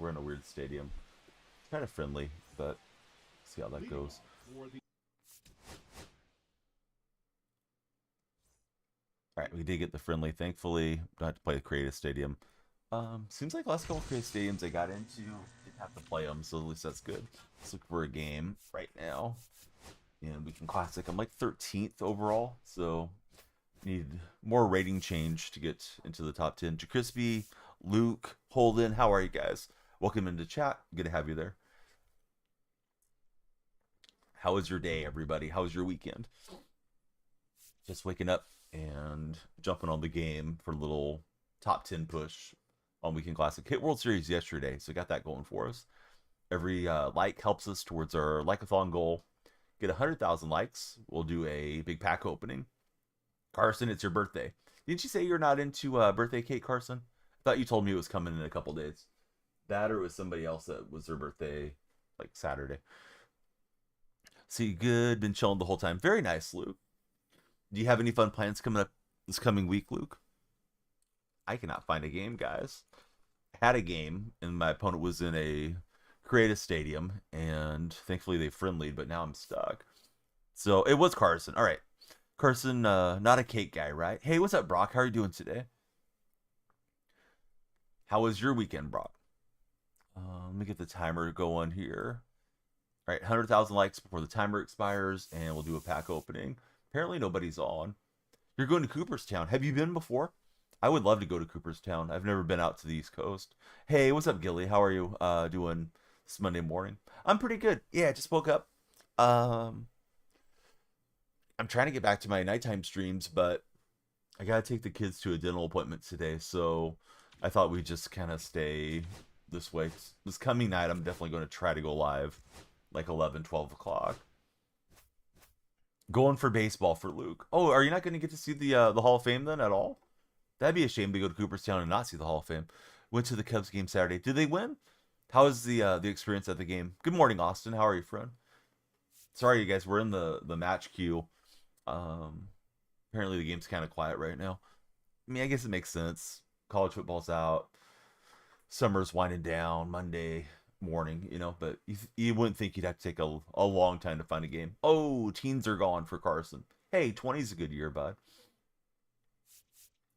we're in a weird stadium. Kind of friendly, but see how that goes. All right, we did get the friendly. Thankfully, don't have to play the creative stadium. Seems like last couple creative stadiums I got into didn't have to play them, so at least that's good. Let's look for a game right now, and we can classic. I'm like 13th overall, so need more rating change to get into the top 10. Jacrispy, Luke, Holden, how are you guys? Welcome into chat. Good to have you there. How was your day, everybody? How was your weekend? Just waking up and jumping on the game for a little top 10 push on Weekend Classic. Hit World Series yesterday, so got that going for us. Every like helps us towards our like-a-thon goal. Get 100,000 likes. We'll do a big pack opening. Carson, it's your birthday. Didn't you say you're not into birthday cake, Carson? I thought you told me it was coming in a couple days. That or it was somebody else that was their birthday, like Saturday. See, good. Been chilling the whole time. Very nice, Luke. Do you have any fun plans coming up this coming week, Luke? I cannot find a game, guys. I had a game, and my opponent was in a creative stadium, and thankfully they friendlied, but now I'm stuck. So it was Carson. All right. Carson, not a cake guy, right? Hey, what's up, Brock? How are you doing today? How was your weekend, Brock? Let me get the timer going here. All right, 100,000 likes before the timer expires, and we'll do a pack opening. Apparently nobody's on. You're going to Cooperstown. Have you been before? I would love to go to Cooperstown. I've never been out to the East Coast. Hey, what's up, Gilly? How are you doing this Monday morning? I'm pretty good. Yeah, I just woke up. I'm trying to get back to my nighttime streams, but I got to take the kids to a dental appointment today, so I thought we'd just kind of stay this way. This coming night, I'm definitely going to try to go live like 11, 12 o'clock. Going for baseball for Luke. Oh, are you not going to get to see the Hall of Fame then at all? That'd be a shame to go to Cooperstown and not see the Hall of Fame. Went to the Cubs game Saturday. Did they win? How was the experience at the game? Good morning, Austin. How are you, friend? Sorry, you guys. We're in the match queue. Apparently the game's kind of quiet right now. I mean, I guess it makes sense. College football's out. Summer's winding down. Monday morning, you know, but you wouldn't think you'd have to take a long time to find a game. Oh, teens are gone for Carson. Hey, 20's a good year, bud.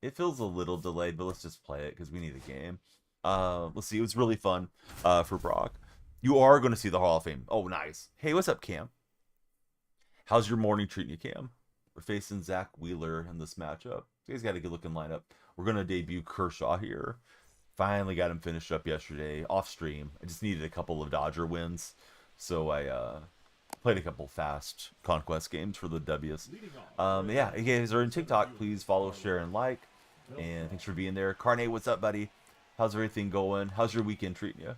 It feels a little delayed, but let's just play it because we need a game. Let's see. It was really fun for Brock. You are going to see the Hall of Fame. Oh, nice. Hey, what's up, Cam? How's your morning treating you, Cam? We're facing Zach Wheeler in this matchup. You guys got a good looking lineup. We're going to debut Kershaw here. Finally got him finished up yesterday off stream. I just needed a couple of Dodger wins, so I played a couple fast conquest games for the W's. Yeah, if you guys are in TikTok, please follow, share, and like. And thanks for being there. Carnate, what's up, buddy? How's everything going? How's your weekend treating you?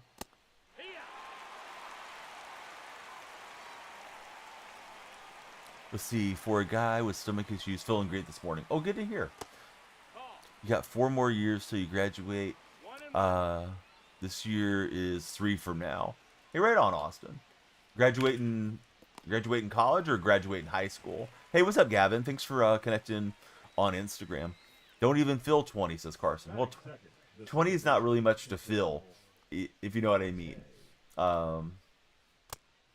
Let's see. For a guy with stomach issues, feeling great this morning. Oh, good to hear. You got 4 more years till you graduate. This year is 3 from now. Hey, right on, Austin. Graduating college or graduating high school? Hey, what's up, Gavin? Thanks for connecting on Instagram. Don't even feel 20, says Carson. Well, 20 is not really much to feel, if you know what I mean.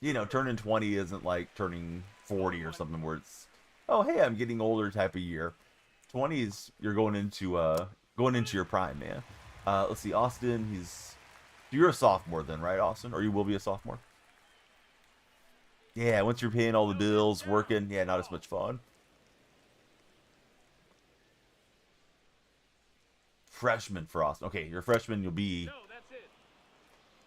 You know, turning 20 isn't like turning 40 or something where it's, oh, hey, I'm getting older type of year. 20s, you're going into your prime, man. Let's see, Austin, you're a sophomore then, right, Austin? Or you will be a sophomore? Yeah, once you're paying all the bills, working, yeah, not as much fun. Freshman for Austin. Okay, you're a freshman, you'll be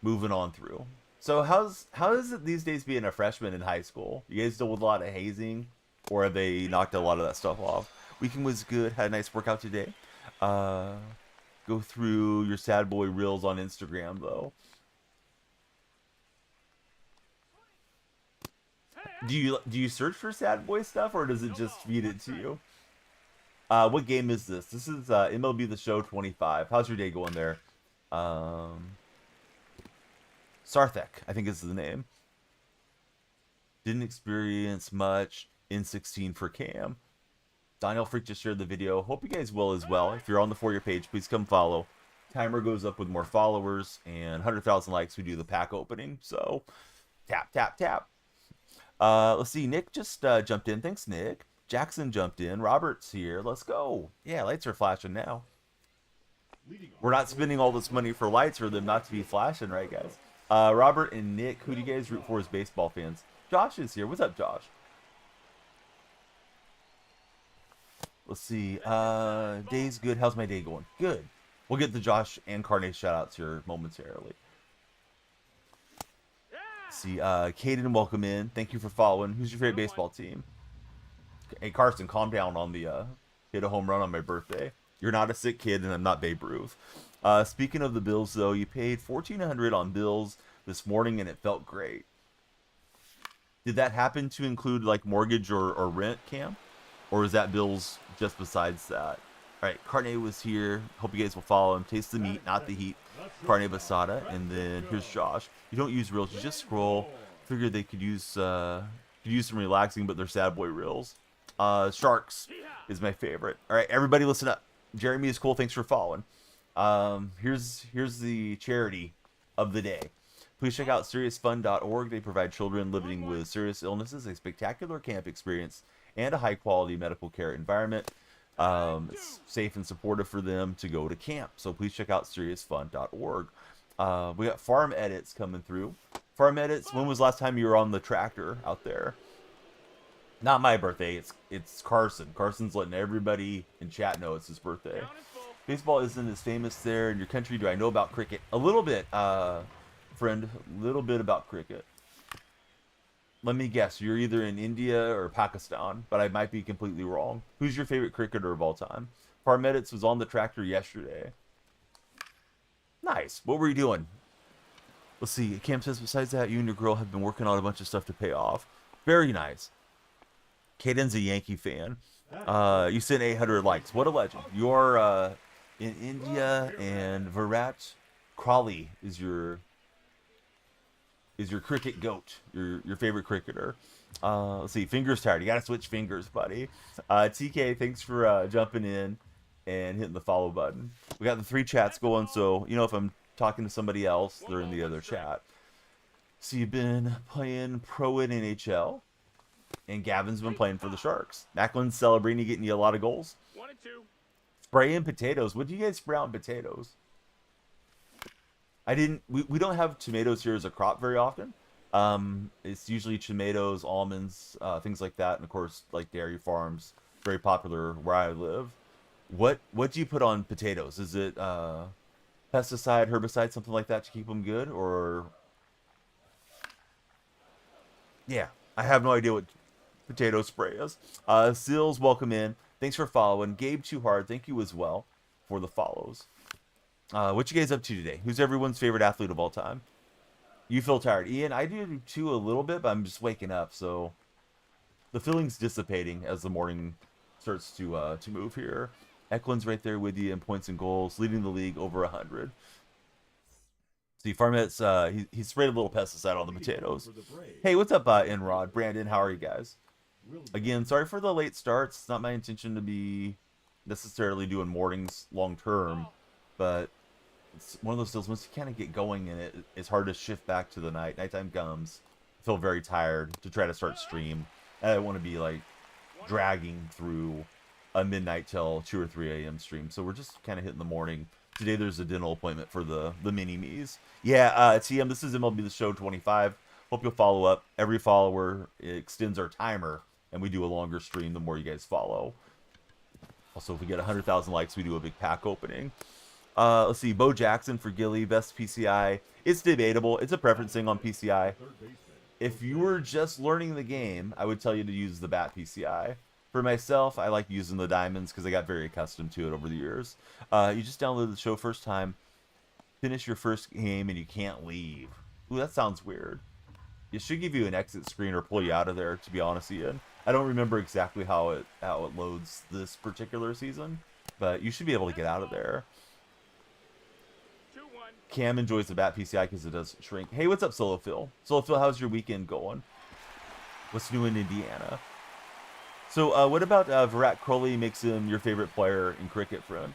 moving on through. So how is it these days being a freshman in high school? You guys deal with a lot of hazing, or have they knocked a lot of that stuff off? Weekend was good. Had a nice workout today. Go through your sad boy reels on Instagram though. Do you search for sad boy stuff, or does it just feed it to you? What game is this? This is MLB The Show 25. How's your day going there? Sarthek, I think is the name. Didn't experience much in 16 for Cam. Daniel Freak just shared the video. Hope you guys will as well. If you're on the For Your page, please come follow. Timer goes up with more followers, and 100,000 likes, we do the pack opening. So tap, tap, tap. Let's see. Nick just jumped in. Thanks, Nick. Jackson jumped in. Robert's here. Let's go. Yeah, lights are flashing now. We're not spending all this money for lights for them not to be flashing, right, guys? Robert and Nick, who do you guys root for as baseball fans? Josh is here. What's up, Josh? Let's see. Day's good. How's my day going? Good. We'll get the Josh and Carney shout-outs here momentarily. Let's see. Caden, welcome in. Thank you for following. Who's your favorite baseball team? Hey, Carson, calm down on the hit a home run on my birthday. You're not a sick kid, and I'm not Babe Ruth. Speaking of the bills, though, you paid $1,400 on bills this morning, and it felt great. Did that happen to include, like, mortgage or rent, Cam? Or is that bills just besides that? All right, Carne was here. Hope you guys will follow him. Taste the meat, not the heat. Carne Basada. And then here's Josh. You don't use reels. You just scroll. Figured they could use some relaxing, but they're sad boy reels. Sharks is my favorite. All right, everybody listen up. Jeremy is cool. Thanks for following. Here's the charity of the day. Please check out seriousfun.org. They provide children living with serious illnesses a spectacular camp experience and a high-quality medical care environment. It's safe and supportive for them to go to camp. So please check out seriousfun.org. We got farm edits coming through. Farm edits, when was the last time you were on the tractor out there? Not my birthday. It's Carson. Carson's letting everybody in chat know it's his birthday. Baseball isn't as famous there in your country. Do I know about cricket? A little bit, friend. A little bit about cricket. Let me guess. You're either in India or Pakistan, but I might be completely wrong. Who's your favorite cricketer of all time? Farm Edits was on the tractor yesterday. Nice. What were you doing? Let's see. Cam says, besides that, you and your girl have been working on a bunch of stuff to pay off. Very nice. Caden's a Yankee fan. You sent 800 likes. What a legend. You're in India, and Virat Kohli is your cricket goat, your favorite cricketer. Let's see, fingers tired. You gotta switch fingers, buddy. TK, thanks for jumping in and hitting the follow button. We got the 3 chats going, so you know if I'm talking to somebody else, they're in the other chat. So you've been playing pro in NHL, and Gavin's been playing for the Sharks. Macklin Celebrini getting you a lot of goals. 1 and 2. Spraying potatoes. What do you guys spray out in potatoes? We don't have tomatoes here as a crop very often. It's usually tomatoes, almonds, things like that, and of course, like dairy farms, very popular where I live. What do you put on potatoes? Is it pesticide, herbicide, something like that to keep them good, or? Yeah, I have no idea what potato spray is. Seals, welcome in. Thanks for following. Gabe Too Hard, thank you as well for the follows. What you guys up to today? Who's everyone's favorite athlete of all time? You feel tired. Ian, I do too a little bit, but I'm just waking up, so the feeling's dissipating as the morning starts to move here. Eklund's right there with you in points and goals, leading the league over 100. See, Farmet's, he sprayed a little pesticide on the potatoes. Hey, what's up, Enrod? Brandon, how are you guys? Again, sorry for the late starts. It's not my intention to be necessarily doing mornings long term, but it's one of those deals, once you kind of get going in it, it's hard to shift back to the night. Nighttime comes. I feel very tired to try to start stream. And I want to be like dragging through a midnight till 2 or 3 a.m. stream. So we're just kind of hitting the morning. Today there's a dental appointment for the mini-me's. Yeah, TM, this is MLB The Show 25. Hope you'll follow up. Every follower extends our timer, and we do a longer stream the more you guys follow. Also, if we get 100,000 likes, we do a big pack opening. Let's see, Bo Jackson for Gilly, best PCI. It's debatable. It's a preference thing on PCI. If you were just learning the game, I would tell you to use the bat PCI. For myself, I like using the diamonds because I got very accustomed to it over the years. You just downloaded the show first time, finish your first game, and you can't leave. Ooh, that sounds weird. It should give you an exit screen or pull you out of there, to be honest, Ian. I don't remember exactly how it loads this particular season, but you should be able to get out of there. Cam enjoys the bat PCI because it does shrink. Hey, what's up, Solo Phil? Solo Phil, how's your weekend going? What's new in Indiana? So, what about Virat Kohli makes him your favorite player in cricket, friend?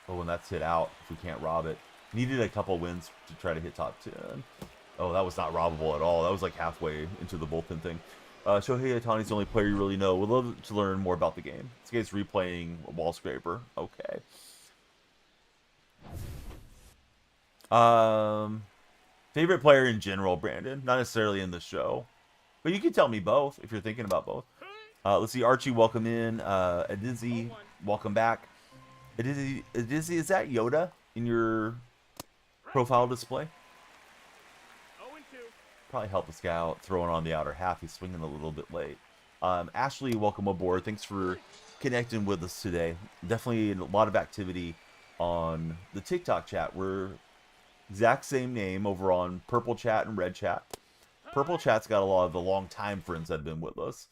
Oh, and that's hit out if we can't rob it. Needed a couple wins to try to hit top 10. Oh, that was not robbable at all. That was like halfway into the bullpen thing. Shohei Ohtani's the only player you really know. Would love to learn more about the game. This guy's replaying Wall Scraper. Okay. Favorite player in general, Brandon. Not necessarily in the show. But you can tell me both if you're thinking about both. Let's see. Archie, welcome in. Adizzy, welcome back. Adizzy, is that Yoda in your profile display? Probably help this guy out, throwing on the outer half. He's swinging a little bit late. Ashley, welcome aboard. Thanks for connecting with us today. Definitely a lot of activity on the TikTok chat. We're exact same name over on Purple Chat and Red Chat. Purple Chat's got a lot of the long time friends that have been with us.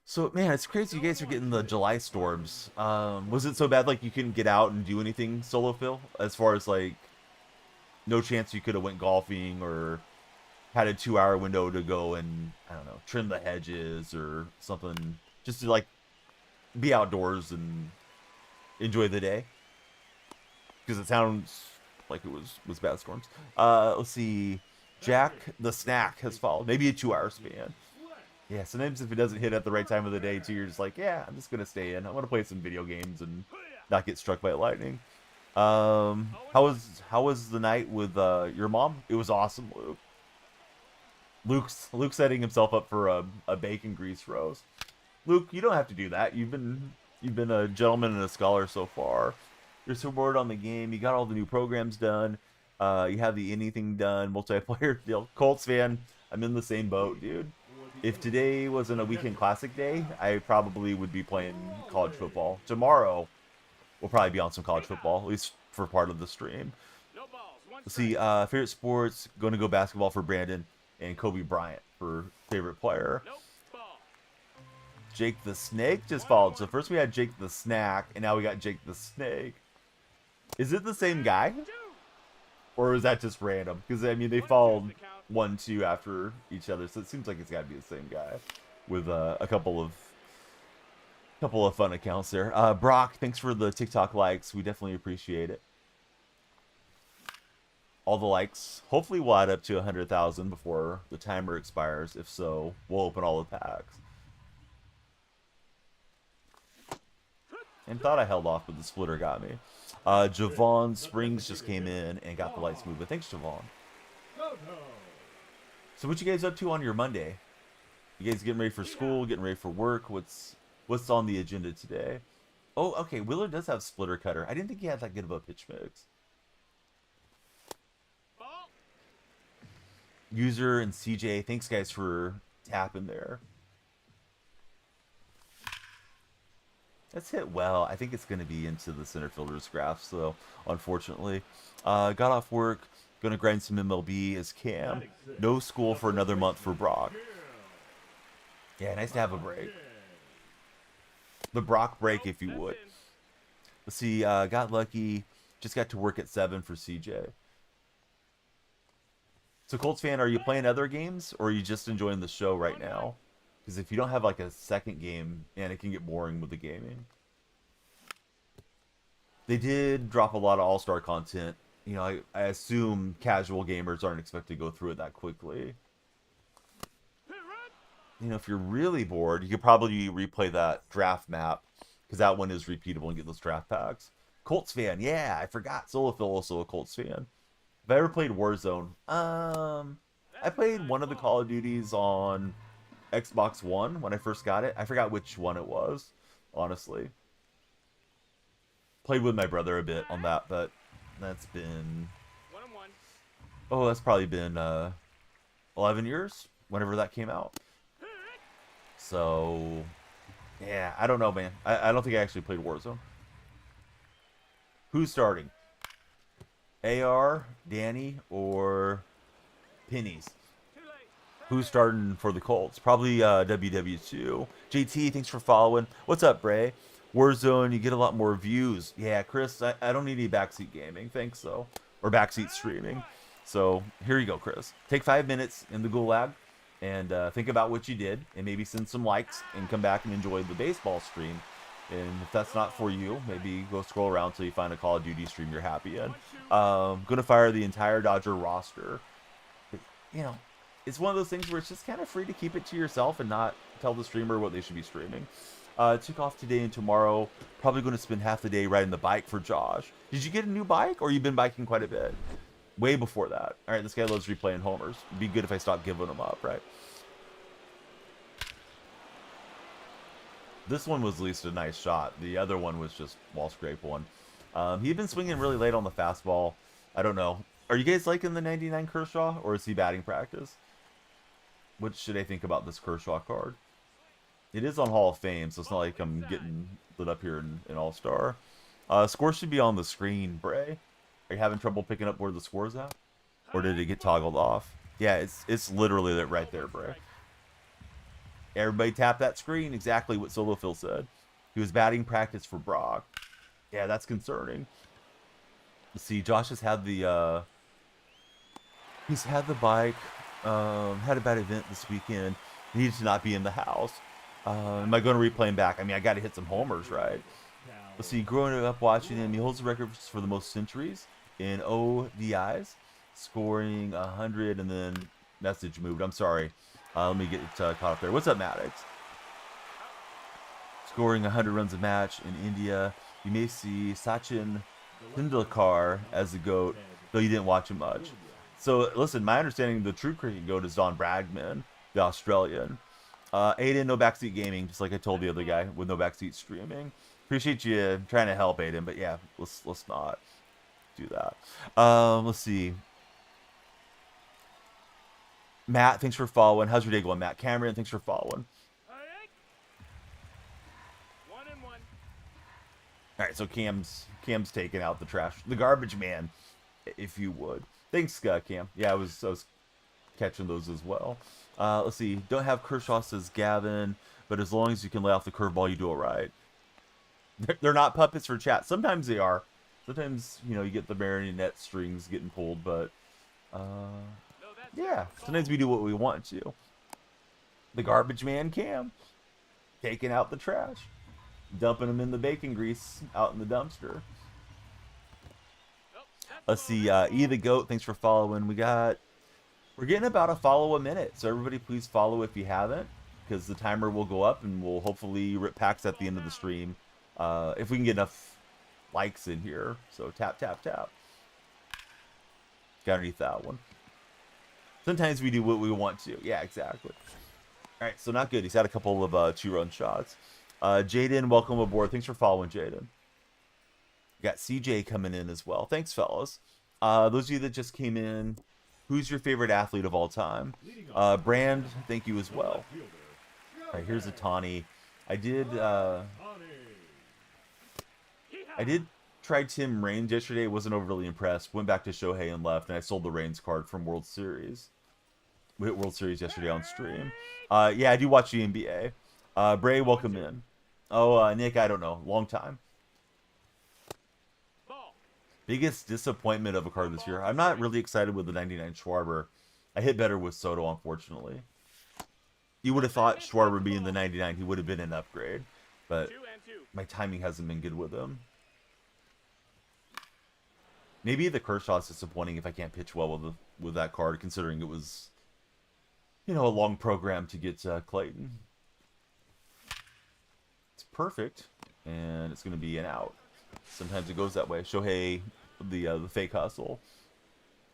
So, man, it's crazy you guys are getting the July storms. Was it so bad, like, you couldn't get out and do anything, Solo Phil? As far as, like, no chance you could have went golfing or had a 2-hour window to go and, I don't know, trim the hedges or something. Just to, like, be outdoors and enjoy the day. Because it sounds like it was bad storms. Let's see. Jack the Snack has followed. Maybe a 2-hour span. Yeah, sometimes if it doesn't hit at the right time of the day, too, you're just like, yeah, I'm just going to stay in. I want to play some video games and not get struck by lightning. How was the night with your mom? It was awesome, Luke. Luke's setting himself up for a bacon grease roast. Luke, you don't have to do that. You've been a gentleman and a scholar so far. You're so bored on the game. You got all the new programs done. You have the anything done multiplayer deal. Colts fan, I'm in the same boat, dude. If today wasn't a weekend classic day, I probably would be playing college football. Tomorrow, we'll probably be on some college football, at least for part of the stream. Let's see, favorite sports, going to go basketball for Brandon, and Kobe Bryant for favorite player. Jake the Snake just followed. So first we had Jake the Snack, and now we got Jake the Snake. Is it the same guy? Or is that just random? Because, I mean, they followed 1-2 after each other, so it seems like it's got to be the same guy with a couple of fun accounts there. Brock, thanks for the TikTok likes. We definitely appreciate it. All the likes. Hopefully we'll add up to 100,000 before the timer expires. If so, we'll open all the packs. And thought I held off, but the splitter got me. Javon Springs just came in and got the lights moving. Thanks, Javon. So what you guys up to on your Monday? You guys getting ready for school, getting ready for work? What's on the agenda today? Oh, okay, Wheeler does have splitter cutter. I didn't think he had that good of a pitch mix. User and CJ, thanks guys for tapping there. That's hit well. I think it's going to be into the center fielder's graph, so unfortunately. Got off work, going to grind some MLB as Cam. No school for another month for Brock. Yeah, nice to have a break. The Brock break, if you would. Let's see, got lucky. Just got to work at 7 for CJ. So Colts fan, are you playing other games, or are you just enjoying the show right now? Because if you don't have like a second game, man, it can get boring with the gaming. They did drop a lot of all-star content. You know, I assume casual gamers aren't expected to go through it that quickly. You know, if you're really bored, you could probably replay that draft map, because that one is repeatable and get those draft packs. Colts fan, yeah, I forgot. Solo Phil also a Colts fan. Have I ever played Warzone? I played one of the Call of Duties on Xbox One when I first got it. I forgot which one it was, honestly. Played with my brother a bit on that, but that's been... Oh, that's probably been 11 years, whenever that came out. So, yeah, I don't know, man. I don't think I actually played Warzone. Who's starting? AR, Danny, or Pennies? Who's starting for the Colts? Probably WW2. JT, thanks for following. What's up, Bray? Warzone, you get a lot more views. Yeah, Chris, I don't need any backseat gaming. Thanks, though. Or backseat streaming. So, here you go, Chris. Take 5 minutes in the gulag and think about what you did. And maybe send some likes and come back and enjoy the baseball stream. And if that's not for you, maybe go scroll around till you find a Call of Duty stream you're happy in. Gonna fire the entire Dodger roster. But, you know, it's one of those things where it's just kind of free to keep it to yourself and not tell the streamer what they should be streaming. Took off today and tomorrow. Probably going to spend half the day riding the bike for Josh. Did you get a new bike, or you've been biking quite a bit? Way before that. All right, this guy loves replaying homers. It'd be good if I stopped giving them up, right? This one was at least a nice shot. The other one was just wall scrape one. He'd been swinging really late on the fastball. I don't know. Are you guys liking the 99 Kershaw, or is he batting practice? What should I think about this Kershaw card? It is on Hall of Fame, so it's not like I'm getting lit up here in All-Star. Score should be on the screen, Bray. Are you having trouble picking up where the score's at? Or did it get toggled off? Yeah, it's literally right there, Bray. Everybody tap that screen. Exactly what Solo Phil said. He was batting practice for Brock. Yeah, that's concerning. Let's see, Josh has had the he's had the bike. Had a bad event this weekend. Needed to not be in the house. Am I going to replay him back? I mean, I got to hit some homers, right? Let's see, growing up watching him, he holds the record for the most centuries in ODIs, scoring 100, and then message moved. I'm sorry. Let me get caught up there. What's up, Maddox? Scoring 100 runs a match in India. You may see Sachin Tendulkar as the GOAT, though you didn't watch him much. So, listen, my understanding, the true cricket GOAT is Don Bradman, the Australian. Aiden, no backseat gaming, just like I told the other guy with no backseat streaming. Appreciate you trying to help, Aiden, but yeah, let's not do that. Let's see. Matt, thanks for following. How's your day going, Matt? Cameron, thanks for following. All right, so Cam's taking out the trash, the garbage man, if you would. Thanks, Cam. Yeah, I was catching those as well. Let's see. Don't have Kershaw, says Gavin, but as long as you can lay off the curveball, you do it right. They're not puppets for chat. Sometimes they are. Sometimes, you know, you get the marionette strings getting pulled, but yeah, sometimes we do what we want to. The garbage man Cam, taking out the trash, dumping them in the bacon grease out in the dumpster. Let's see, E the Goat, thanks for following. We're getting about a follow a minute, so everybody please follow if you haven't, because the timer will go up and we'll hopefully rip packs at the end of the stream, if we can get enough likes in here. So tap, tap, tap. Got underneath that one. Sometimes we do what we want to. Yeah, exactly. All right, so not good. He's had a couple of 2-run shots. Jaden, welcome aboard. Thanks for following, Jaden. Got CJ coming in as well. Thanks, fellas. Those of you that just came in, who's your favorite athlete of all time? Brand, thank you as well. All right, here's a Tawny. I did try Tim Raines yesterday. Wasn't overly impressed. Went back to Shohei and left, and I sold the Raines card from World Series. We hit World Series yesterday on stream. Yeah, I do watch the NBA. Bray, welcome in. Oh, Nick, I don't know. Long time. Biggest disappointment of a card this year. I'm not really excited with the 99 Schwarber. I hit better with Soto, unfortunately. You would have thought Schwarber being the 99, he would have been an upgrade. But my timing hasn't been good with him. Maybe the Kershaw's disappointing if I can't pitch well with that card, considering it was, you know, a long program to get Clayton. It's perfect, and it's going to be an out. Sometimes it goes that way. Shohei, the fake hustle.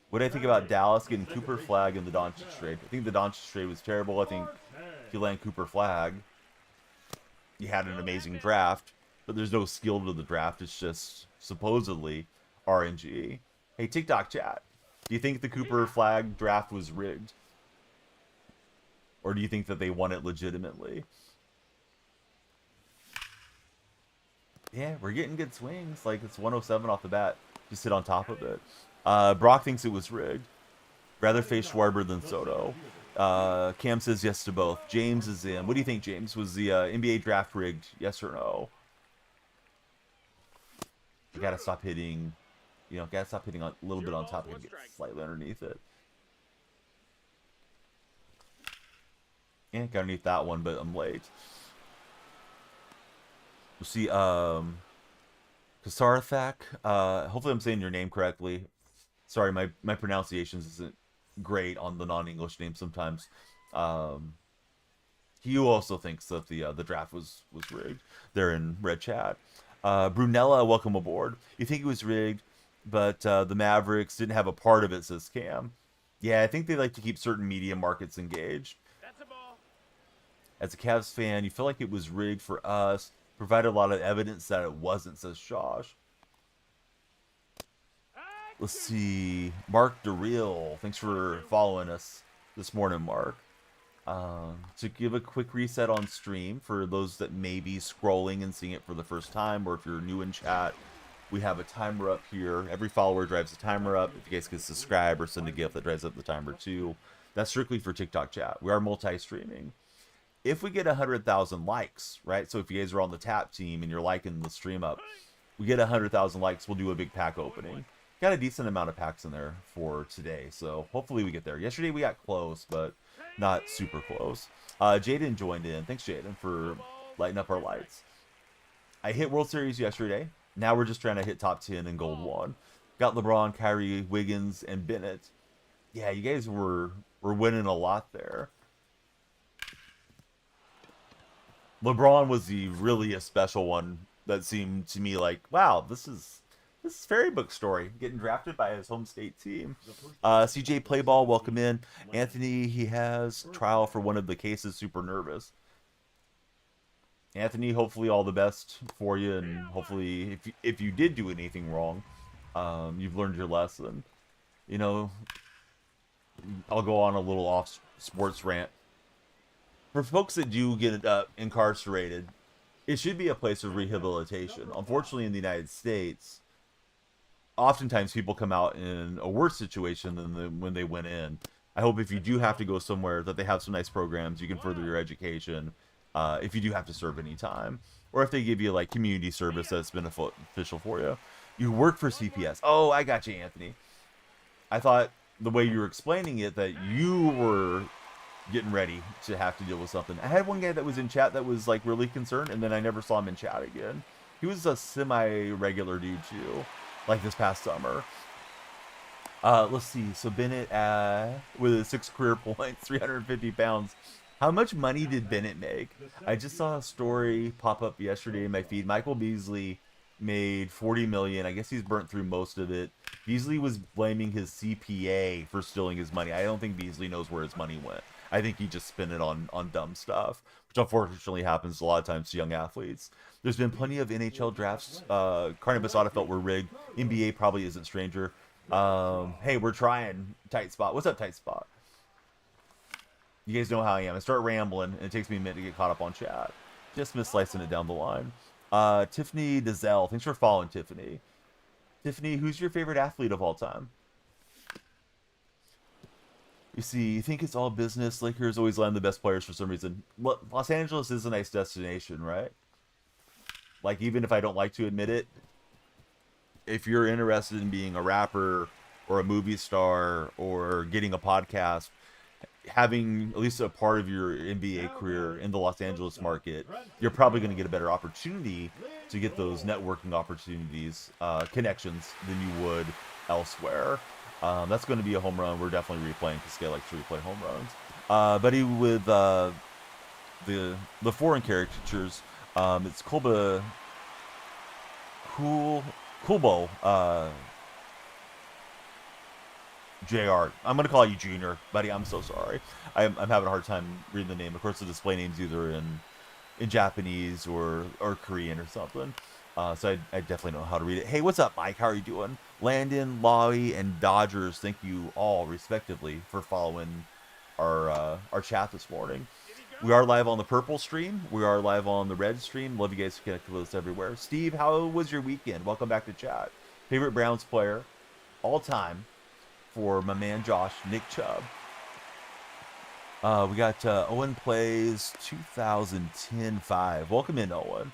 What do I think about Dallas getting Cooper Flag in the Doncic trade? I think the Doncic trade was terrible. I think if you land Cooper Flag, you had an amazing draft, but there's no skill to the draft. It's just supposedly RNG. Hey, TikTok chat, do you think the Cooper Flag draft was rigged? Or do you think that they won it legitimately? Yeah, we're getting good swings. Like, it's 107 off the bat. Just sit on top of it. Brock thinks it was rigged. Rather face Schwarber than Soto. Cam says yes to both. James is in. What do you think, James? Was the NBA draft rigged? Yes or no? You gotta stop hitting. You know, gotta stop hitting a little bit on top and get slightly underneath it. Yeah, got underneath that one, but I'm late. We'll see, Kasarthak. Hopefully I'm saying your name correctly. Sorry, my pronunciations isn't great on the non-English names sometimes. Um, he also thinks that the draft was rigged. They're in red chat. Brunella, welcome aboard. You think it was rigged, but the Mavericks didn't have a part of it, says Cam. Yeah, I think they like to keep certain media markets engaged. As a Cavs fan, you feel like it was rigged for us. Provided a lot of evidence that it wasn't, says Josh. Let's see. Mark DeReal. Thanks for following us this morning, Mark. To give a quick reset on stream for those that may be scrolling and seeing it for the first time, or if you're new in chat, we have a timer up here. Every follower drives a timer up. If you guys can subscribe or send a gift that drives up the timer too. That's strictly for TikTok chat. We are multi-streaming. If we get 100,000 likes, right? So if you guys are on the tap team and you're liking the stream up, we get 100,000 likes, we'll do a big pack opening. Got a decent amount of packs in there for today, so hopefully we get there. Yesterday we got close, but not super close. Jaden joined in. Thanks, Jaden, for lighting up our lights. I hit World Series yesterday. Now we're just trying to hit top 10 and gold 1. Got LeBron, Kyrie, Wiggins, and Bennett. Yeah, you guys were winning a lot there. LeBron was really a special one that seemed to me like, wow, this is fairy book story, getting drafted by his home state team. CJ Playball, welcome in. Anthony, he has trial for one of the cases, super nervous. Anthony, hopefully all the best for you, and hopefully if you did do anything wrong, you've learned your lesson. You know, I'll go on a little off sports rant. For folks that do get incarcerated, it should be a place of rehabilitation. Unfortunately, in the United States, oftentimes people come out in a worse situation than when they went in. I hope if you do have to go somewhere that they have some nice programs, you can further your education. If you do have to serve any time, or if they give you like community service that's beneficial for you. You work for CPS. Oh, I got you, Anthony. I thought the way you were explaining it that you were getting ready to have to deal with something. I had one guy that was in chat that was like really concerned, and then I never saw him in chat again. He was a semi-regular dude too, like this past summer. Let's see. So Bennett with 6 career points, 350 pounds. How much money did Bennett make? I just saw a story pop up yesterday in my feed. Michael Beasley made 40 million. I guess he's burnt through most of it. Beasley was blaming his CPA for stealing his money. I don't think Beasley knows where his money went. I think he just spent it on dumb stuff, which unfortunately happens a lot of times to young athletes. There's been plenty of NHL drafts. Carne Basada felt were rigged. NBA probably isn't stranger. Hey, we're trying. Tight spot. What's up, tight spot? You guys know how I am. I start rambling, and it takes me a minute to get caught up on chat. Just miss slicing it down the line. Tiffany Dazelle. Thanks for following, Tiffany. Tiffany, who's your favorite athlete of all time? You see, you think it's all business. Lakers always land the best players for some reason. Los Angeles is a nice destination, right? Like, even if I don't like to admit it, if you're interested in being a rapper or a movie star or getting a podcast, having at least a part of your NBA career in the Los Angeles market, you're probably going to get a better opportunity to get those networking opportunities, connections than you would elsewhere. That's going to be a home run. We're definitely replaying because Scale likes to replay home runs. Buddy, with the foreign caricatures, it's Kulbo, JR. I'm going to call you Junior, buddy. I'm so sorry. I'm having a hard time reading the name. Of course, the display name's either in Japanese or Korean or something. So I definitely know how to read it. Hey, what's up, Mike? How are you doing? Landon, Lawry, and Dodgers, thank you all, respectively, for following our chat this morning. We are live on the purple stream. We are live on the red stream. Love you guys to connect with us everywhere. Steve, how was your weekend? Welcome back to chat. Favorite Browns player all time for my man Josh, Nick Chubb. We got Owen plays 2010-5. Welcome in, Owen.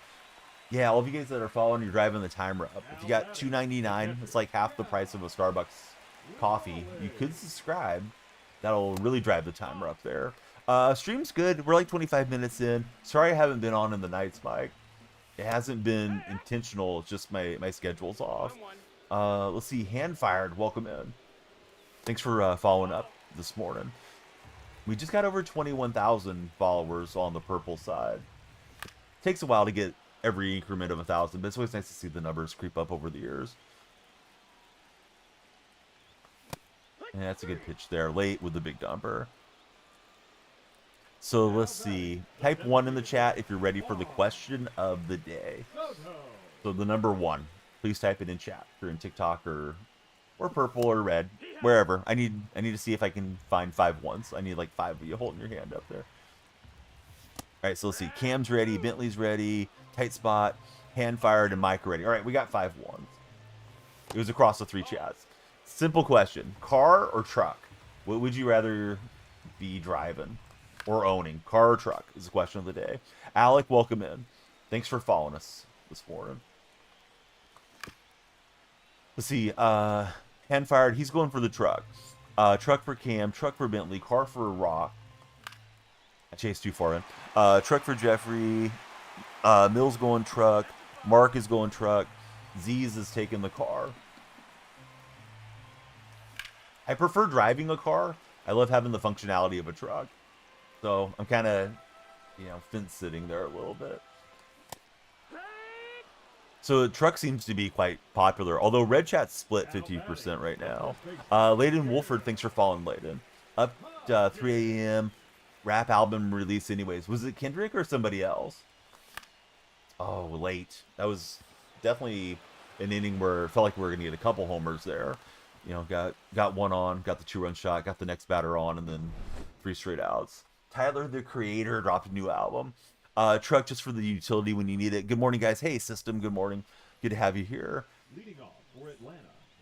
Yeah, all of you guys that are following, you're driving the timer up. If you got $2.99, it's like half the price of a Starbucks coffee. You could subscribe. That'll really drive the timer up there. Stream's good. We're like 25 minutes in. Sorry I haven't been on in the nights, Mike. It hasn't been intentional. It's just my schedule's off. Let's see. Hand fired. Welcome in. Thanks for following up this morning. We just got over 21,000 followers on the purple side. Takes a while to get every increment of 1,000, but it's always nice to see the numbers creep up over the years. And that's a good pitch there. Late with the big dumper. So let's see. Type 1 in the chat if you're ready for the question of the day. So the number 1. Please type it in chat if you're in TikTok or purple or red, wherever. I need to see if I can find 5 ones. I need like 5 of you holding your hand up there. All right, so let's see. Cam's ready, Bentley's ready, tight spot, hand fired, and Mike ready. All right, we got 5 ones. It was across the 3 chats. Simple question: car or truck? What would you rather be driving or owning? Car or truck is the question of the day. Alec, welcome in. Thanks for following us this morning. Let's see. Hand fired. He's going for the truck. Truck for Cam. Truck for Bentley. Car for Rock. I chased too far in. Truck for Jeffrey. Mills going truck. Mark is going truck. Z's is taking the car. I prefer driving a car. I love having the functionality of a truck. So I'm kind of, fence sitting there a little bit. So the truck seems to be quite popular, although Red Chat's split 50% right now. Layden Wolford, thanks for following, Layden. Up 3 a.m. Rap album release anyways. Was it Kendrick or somebody else? Oh, late. That was definitely an inning where it felt like we were going to get a couple homers there. Got one on, got the 2-run shot, got the next batter on, and then 3 straight outs. Tyler, the Creator, dropped a new album. Truck just for the utility when you need it. Good morning, guys. Hey, System, good morning. Good to have you here.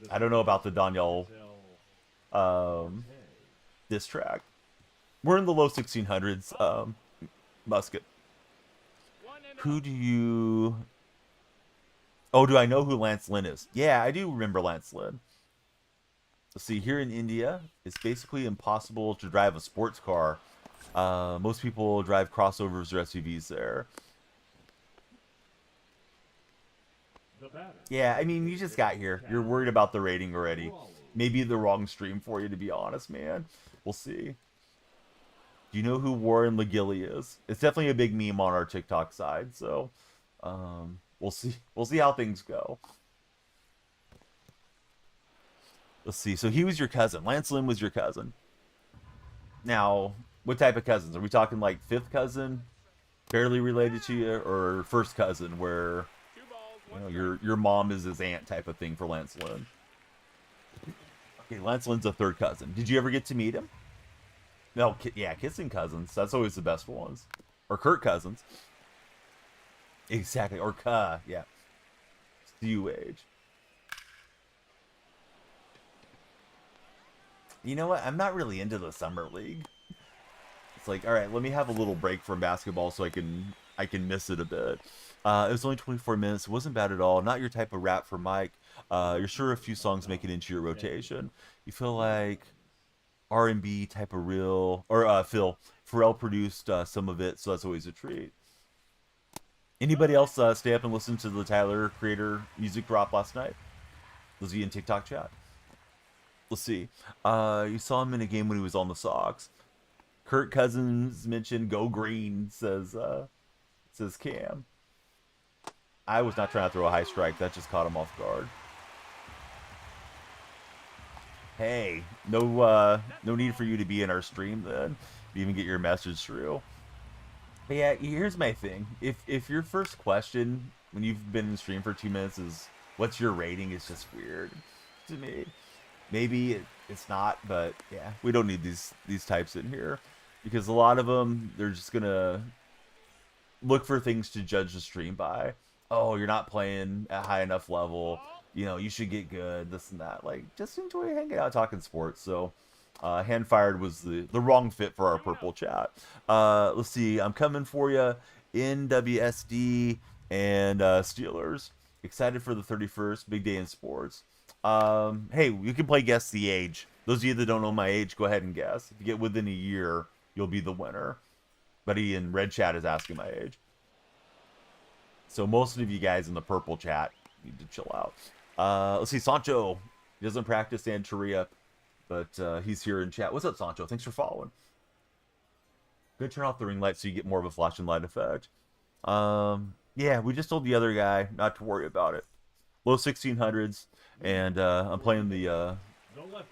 I don't know about the Daniel diss track. We're in the low 1600s. Musket. Who do you... Oh, do I know who Lance Lynn is? Yeah, I do remember Lance Lynn. Let's see, here in India, it's basically impossible to drive a sports car. Most people drive crossovers or SUVs there. Yeah, I mean, you just got here. You're worried about the rating already. Maybe the wrong stream for you, to be honest, man. We'll see. Do you know who Warren McGilly is? It's definitely a big meme on our TikTok side, so we'll see. We'll see how things go. Let's see. So he was your cousin. Lance Lynn was your cousin. Now, what type of cousins? Are we talking like 5th cousin, barely related to you, or 1st cousin where your mom is his aunt type of thing for Lance Lynn? Okay, Lance Lynn's a 3rd cousin. Did you ever get to meet him? No, yeah, kissing cousins. That's always the best ones. Or Kurt cousins. Exactly. Or yeah. CUH. You know what? I'm not really into the summer league. It's like, all right, let me have a little break from basketball so I can miss it a bit. It was only 24 minutes. It wasn't bad at all. Not your type of rap for Mike. You're sure a few songs make it into your rotation. You feel like R&B type of real, or Phil Pharrell produced some of it, so that's always a treat. Anybody else stay up and listen to the Tyler Creator music drop last night? Was he in TikTok chat? Let's see. You saw him in a game when he was on the Sox. Kurt Cousins mentioned "Go Green," says Cam. I was not trying to throw a high strike. That just caught him off guard. Hey, no need for you to be in our stream then. To even get your message through. But yeah, here's my thing. If your first question when you've been in stream for 2 minutes is what's your rating, it's just weird to me. Maybe it's not, but yeah, we don't need these types in here because a lot of them, they're just gonna look for things to judge the stream by. Oh, you're not playing at high enough level. You should get good, this and that. Like, just enjoy hanging out talking sports. So hand fired was the wrong fit for our purple chat. Let's see. I'm coming for you. NWSD and Steelers. Excited for the 31st. Big day in sports. Hey, you can play guess the age. Those of you that don't know my age, go ahead and guess. If you get within a year, you'll be the winner. Buddy in Red Chat is asking my age. So most of you guys in the purple chat need to chill out. Let's see, Sancho. He doesn't practice Santeria, but he's here in chat. What's up, Sancho? Thanks for following. Good, turn off the ring light so you get more of a flashing light effect. Yeah, we just told the other guy not to worry about it. Low 1600s, and I'm playing the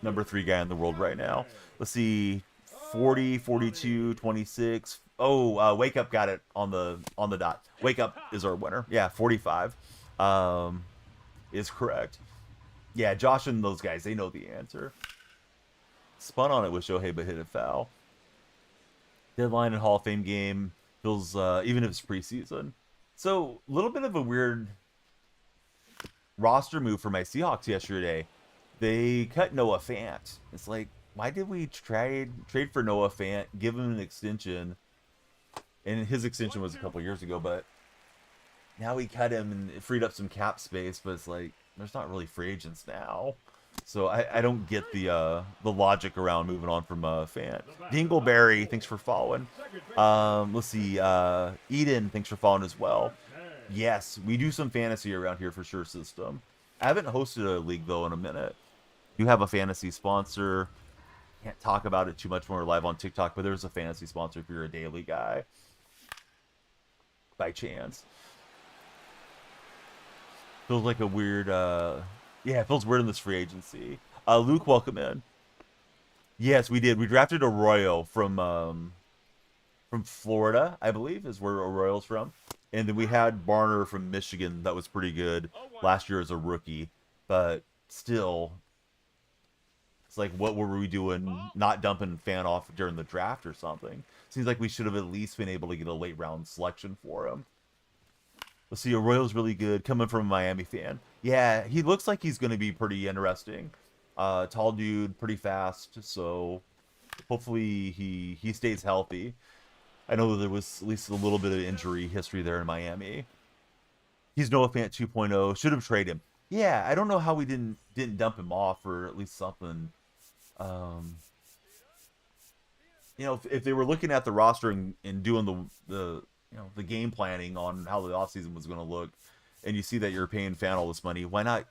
number 3 guy in the world right now. Let's see, 40, 42, 26. Oh, Wake Up got it on the dot. Wake Up is our winner. Yeah, 45 is correct. Yeah, Josh and those guys, they know the answer. Spun on it with Shohei, but hit it foul. Deadline and Hall of Fame game feels, even if it's preseason. So, a little bit of a weird roster move for my Seahawks yesterday. They cut Noah Fant. It's like, why did we trade for Noah Fant, give him an extension? And his extension was a couple years ago, but now we cut him and it freed up some cap space, but it's like, there's not really free agents now. So I don't get the logic around moving on from Fant. Dingleberry, thanks for following. Let's see, Eden, thanks for following as well. Yes, we do some fantasy around here for sure, system. I haven't hosted a league though in a minute. You have a fantasy sponsor. Can't talk about it too much when we're live on TikTok, but there's a fantasy sponsor if you're a daily guy. By chance. Feels like a weird, yeah, it feels weird in this free agency. Luke, welcome in. Yes, we did. We drafted Arroyo from Florida, I believe, is where Arroyo's from. And then we had Barner from Michigan that was pretty good last year as a rookie. But still, it's like, what were we doing not dumping Fan off during the draft or something? Seems like we should have at least been able to get a late round selection for him. Let's see, Arroyo's really good, coming from a Miami fan. Yeah, he looks like he's going to be pretty interesting. Tall dude, pretty fast, so hopefully he stays healthy. I know there was at least a little bit of injury history there in Miami. He's Noah Fant 2.0. Should have traded him. Yeah, I don't know how we didn't dump him off or at least something. You know, if they were looking at the roster and doing the game planning on how the offseason was going to look, and you see that you're paying Fan all this money, why not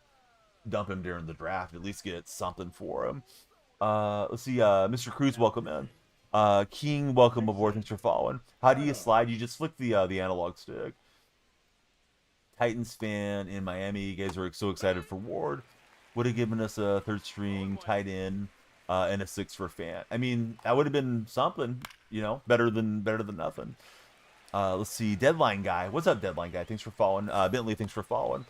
dump him during the draft? At least get something for him. Let's see, Mr. Cruz, welcome in. King, welcome aboard. Thanks for following. How do you slide? You just flick the analog stick. Titans fan in Miami. You guys are so excited for Ward. Would have given us a third string tight end and a 6 for Fan. I mean, that would have been something, better than nothing. Let's see, Deadline Guy. What's up, Deadline Guy? Thanks for following. Bentley, thanks for following.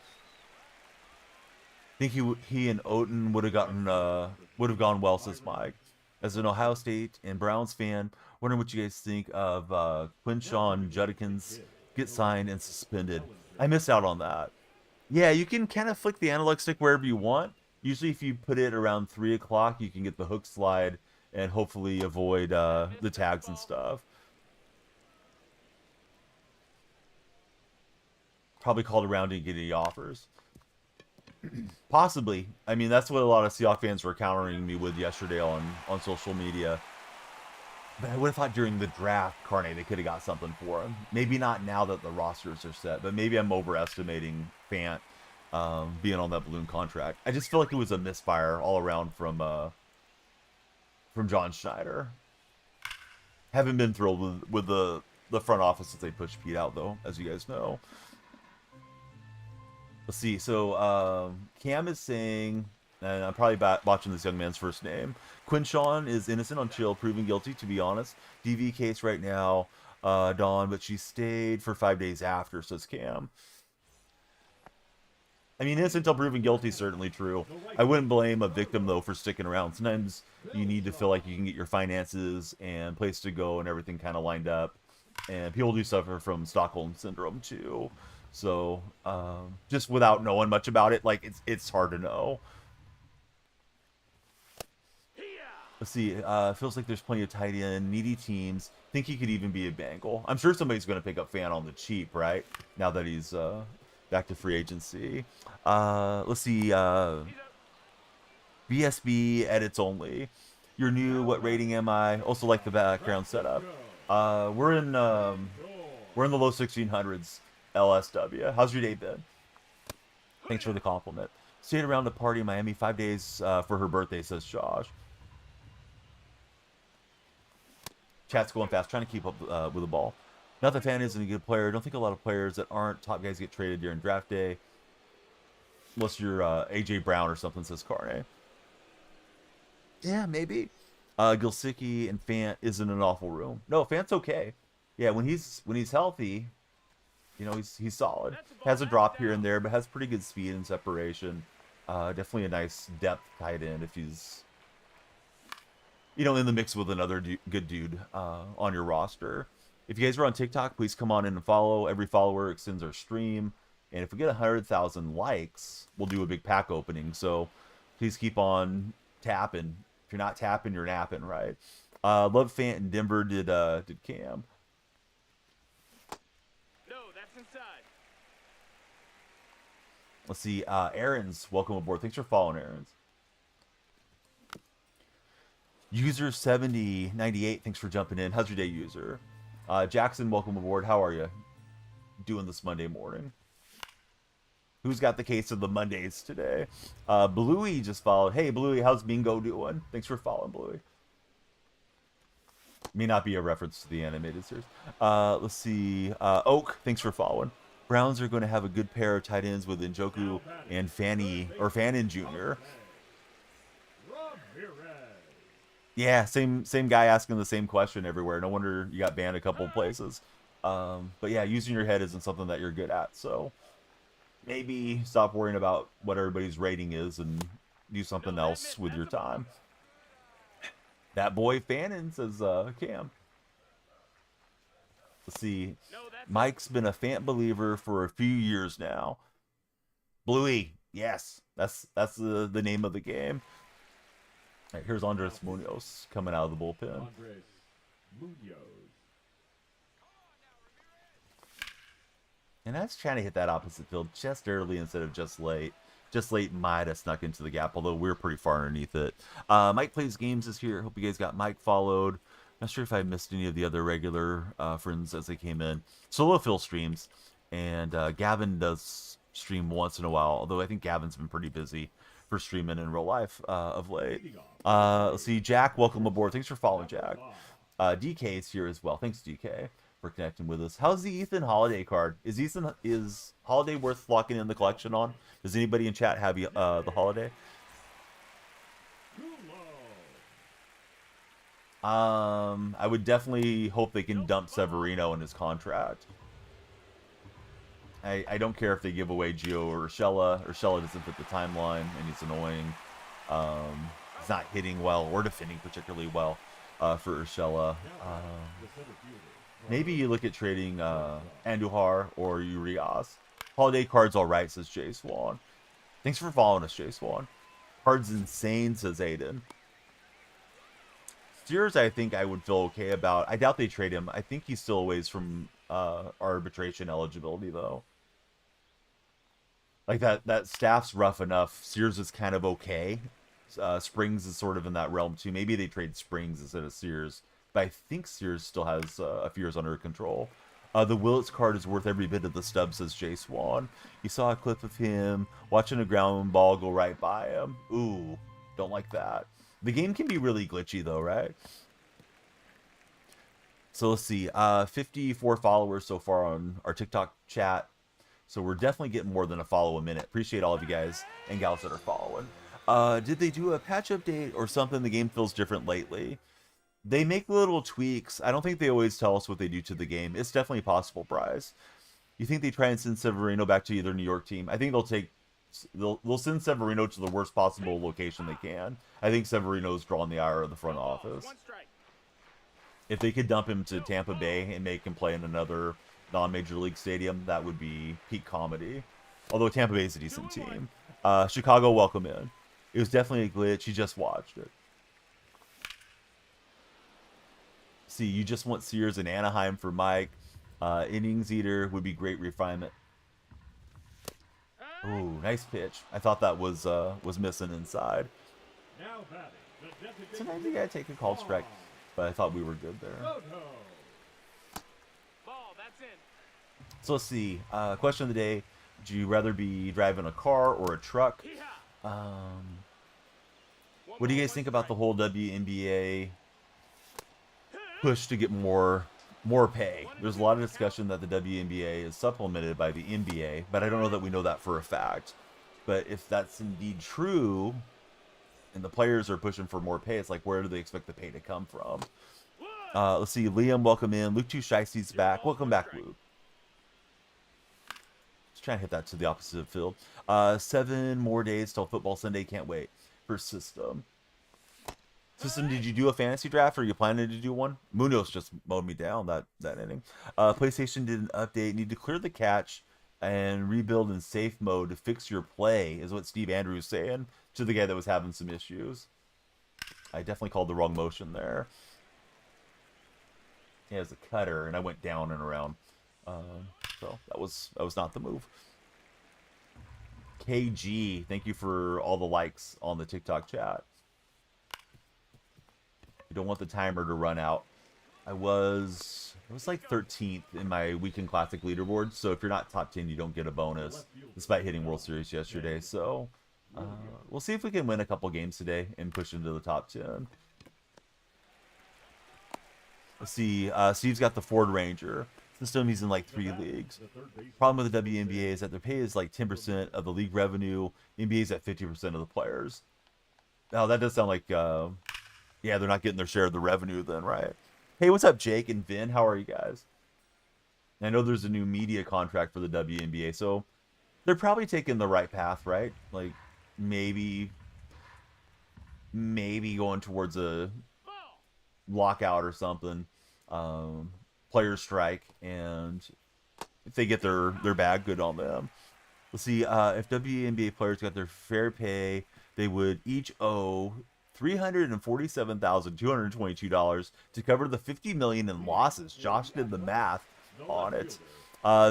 I think he and Oten would have gone well, says Mike. As an Ohio State and Browns fan, wondering what you guys think of Quinshawn Judkins get signed and suspended. I missed out on that. Yeah, you can kind of flick the analog stick wherever you want. Usually if you put it around 3 o'clock, you can get the hook slide and hopefully avoid the tags and stuff. Probably called around and get any offers. Possibly. I mean, that's what a lot of Seahawks fans were countering me with yesterday on social media. But I would have thought during the draft, Carney, they could have got something for him. Maybe not now that the rosters are set, but maybe I'm overestimating Fant being on that balloon contract. I just feel like it was a misfire all around from John Schneider. Haven't been thrilled with the front office since they pushed Pete out, though, as you guys know. Let's see. So Cam is saying, and I'm probably botching this young man's first name. Quinshawn is innocent on chill, proven guilty, to be honest. DV case right now, Dawn, but she stayed for 5 days after, says Cam. I mean, innocent until proven guilty is certainly true. I wouldn't blame a victim, though, for sticking around. Sometimes you need to feel like you can get your finances and place to go and everything kind of lined up. And people do suffer from Stockholm Syndrome, too. So, just without knowing much about it, like, it's hard to know. Let's see, feels like there's plenty of tight end, needy teams. Think he could even be a Bengal. I'm sure somebody's going to pick up Fan on the cheap, right? Now that he's back to free agency. Let's see, BSB edits only. You're new, what rating am I? Also like the background setup. We're in the low 1600s. LSW. How's your day been? Thanks for the compliment. Stayed around the party in Miami 5 days for her birthday, says Josh. Chat's going fast, trying to keep up with the ball. Not that Fan isn't a good player. I don't think a lot of players that aren't top guys get traded during draft day. Unless you're AJ Brown or something, says Carne. Yeah, maybe. Gilsicki and Fant isn't an awful room. No, Fant's okay. Yeah, when he's healthy, you know, he's solid. Has a drop here and there, but has pretty good speed and separation. Definitely a nice depth tight end if he's, you know, in the mix with another good dude on your roster. If you guys are on TikTok, please come on in and follow. Every follower extends our stream. And if we get 100,000 likes, we'll do a big pack opening. So please keep on tapping. If you're not tapping, you're napping, right? Love Fant in Denver did Cam. No, that's inside. Let's see. Aaron's welcome aboard. Thanks for following, Aaron's. User 7098, thanks for jumping in. How's your day, user? Jackson, welcome aboard. How are you doing this Monday morning? Who's got the case of the Mondays today? Bluey just followed. Hey, Bluey, how's Bingo doing? Thanks for following, Bluey. May not be a reference to the animated series. Let's see. Oak, thanks for following. Browns are going to have a good pair of tight ends with Njoku and Fannin Jr. Yeah, same guy asking the same question everywhere. No wonder you got banned a couple places. But yeah, using your head isn't something that you're good at. So maybe stop worrying about what everybody's rating is and do something else with your time. That boy Fannin, says Cam. Let's see. Mike's been a Fant believer for a few years now. Bluey, yes, that's the name of the game. All right, here's Andres Munoz coming out of the bullpen. And that's trying to hit that opposite field just early instead of just late. Just late might have snuck into the gap, although we're pretty far underneath it. Mike Plays Games is here. Hope you guys got Mike followed. Not sure if I missed any of the other regular friends as they came in. Solo Phil streams, and Gavin does stream once in a while, although I think Gavin's been pretty busy for streaming in real life of late. Let's see, Jack, welcome aboard. Thanks for following, Jack. DK is here as well. Thanks, DK, for connecting with us. How's the Ethan Holiday card? Is Holiday worth locking in the collection on? Does anybody in chat have the Holiday? I would definitely hope they can dump Severino in his contract. I don't care if they give away Gio or Urshela. Urshela doesn't fit the timeline, and he's annoying. He's not hitting well or defending particularly well for Urshela. Maybe you look at trading Andujar or Urias. Holiday card's all right, says Jay Swan. Thanks for following us, Jay Swan. Card's insane, says Aiden. Steers, I think I would feel okay about. I doubt they trade him. I think he's still a ways from arbitration eligibility, though. Like that staff's rough enough. Sears is kind of okay. Springs is sort of in that realm too. Maybe they trade Springs instead of Sears, but I think Sears still has a few years under control. The Willits card is worth every bit of the stub, says Jay Swan. You saw a clip of him watching a ground ball go right by him. Ooh, don't like that. The game can be really glitchy though, right? So let's see, 54 followers so far on our TikTok chat. So we're definitely getting more than a follow a minute. Appreciate all of you guys and gals that are following. Did they do a patch update or something? The game feels different lately. They make little tweaks. I don't think they always tell us what they do to the game. It's definitely possible, Bryce. You think they try and send Severino back to either New York team? I think they'll send Severino to the worst possible location they can. I think Severino's drawn the ire of the front office. If they could dump him to Tampa Bay and make him play in another non-major league stadium, that would be peak comedy. Although Tampa Bay is a decent team. Chicago, welcome in. It was definitely a glitch. You just watched it. See, you just want Sears and Anaheim for Mike. Innings eater would be great refinement. Ooh, nice pitch. I thought that was missing inside. Sometimes you gotta take a called strike, but I thought we were good there. So let's see. Question of the day: would you rather be driving a car or a truck? Um, what do you guys think about the whole WNBA push to get more pay? There's a lot of discussion that the WNBA is supplemented by the NBA, but I don't know that we know that for a fact. But if that's indeed true, and the players are pushing for more pay, it's like, where do they expect the pay to come from? Let's see. Liam, welcome in. Luke Two Shicey's back. Welcome back, Luke. Let's try and hit that to the opposite field. 7 more days till football Sunday. Can't wait for System. System, did you do a fantasy draft, or are you planning to do one? Munoz just mowed me down that inning. PlayStation did an update. Need to clear the catch and rebuild in safe mode to fix your play, is what Steve Andrews saying to the guy that was having some issues. I definitely called the wrong motion there. He has a cutter, and I went down and around. So that was not the move. KG, thank you for all the likes on the TikTok chat. You don't want the timer to run out. I was like 13th in my Weekend Classic leaderboard, so if you're not top 10, you don't get a bonus, despite hitting World Series yesterday. So we'll see if we can win a couple games today and push into the top 10. Let's see. Steve's got the Ford Ranger. System, he's in like 3 leagues. Problem with the WNBA is that their pay is like 10% of the league revenue. The NBA is at 50% of the players. Now, that does sound like... yeah, they're not getting their share of the revenue then, right? Hey, what's up, Jake and Vin? How are you guys? I know there's a new media contract for the WNBA, so they're probably taking the right path, right? Like, maybe going towards a lockout or something, player strike, and if they get their bag, good on them. Let's see, if WNBA players got their fair pay, they would each owe $347,222 to cover the $50 million in losses. Josh did the math on it.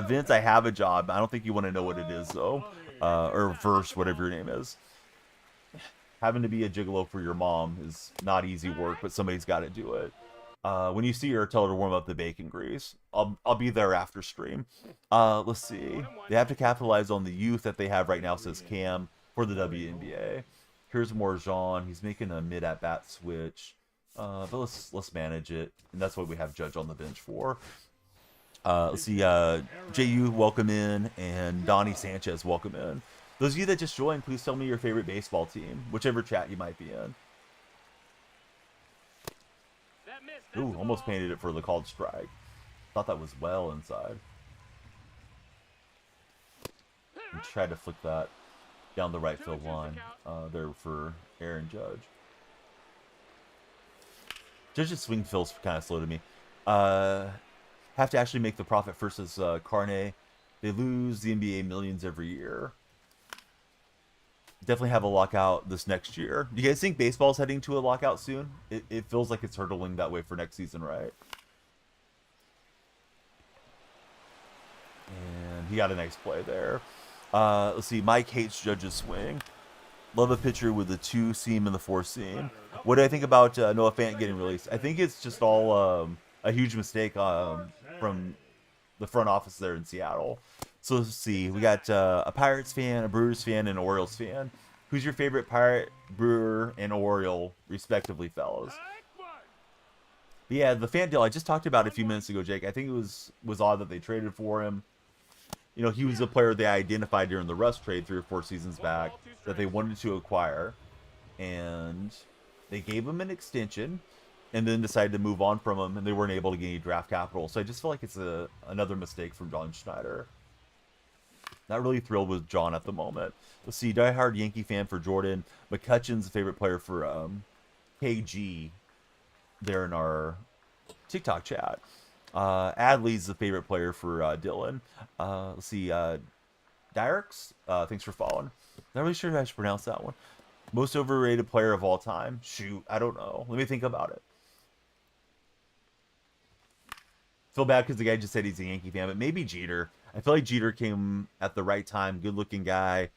Vince, I have a job. I don't think you want to know what it is, though. Or Verse, whatever your name is. Having to be a gigolo for your mom is not easy work, but somebody's got to do it. When you see her, tell her to warm up the bacon grease. I'll be there after stream. Let's see. They have to capitalize on the youth that they have right now, says Cam, for the WNBA. Here's more Jean. He's making a mid at bat switch, but let's manage it, and that's what we have Judge on the bench for. Let's see. JU, welcome in, and Donnie Sanchez, welcome in. Those of you that just joined, please tell me your favorite baseball team, whichever chat you might be in. Ooh, almost painted it for the called strike. Thought that was well inside. And tried to flick that down the right field line there for Aaron Judge. Judge's swing feels kind of slow to me. Have to actually make the profit versus Carne. They lose the NBA millions every year. Definitely have a lockout this next year. Do you guys think baseball's heading to a lockout soon? It feels like it's hurtling that way for next season, right? And he got a nice play there. Let's see. Mike hates Judge's swing. Love a pitcher with the 2-seam and the 4-seam. What do I think about Noah Fant getting released? I think it's just all a huge mistake from the front office there in Seattle. So let's see. We got a Pirates fan, a Brewers fan, and an Orioles fan. Who's your favorite Pirate, Brewer, and Oriole, respectively, fellas? But yeah, the Fant deal I just talked about a few minutes ago, Jake. I think it was odd that they traded for him. You know, he was a player they identified during the Russ trade 3 or 4 seasons back that they wanted to acquire, and they gave him an extension, and then decided to move on from him, and they weren't able to get any draft capital. So I just feel like it's another mistake from John Schneider. Not really thrilled with John at the moment. Let's see, diehard Yankee fan for Jordan. McCutcheon's a favorite player for KG there in our TikTok chat. Adley's the favorite player for Dylan. Let's see, Dyrix, thanks for following. Not really sure how I should pronounce that one. Most overrated player of all time? Shoot, I don't know. Let me think about it. Feel bad because the guy just said he's a Yankee fan, but maybe Jeter. I feel like Jeter came at the right time, good-looking guy,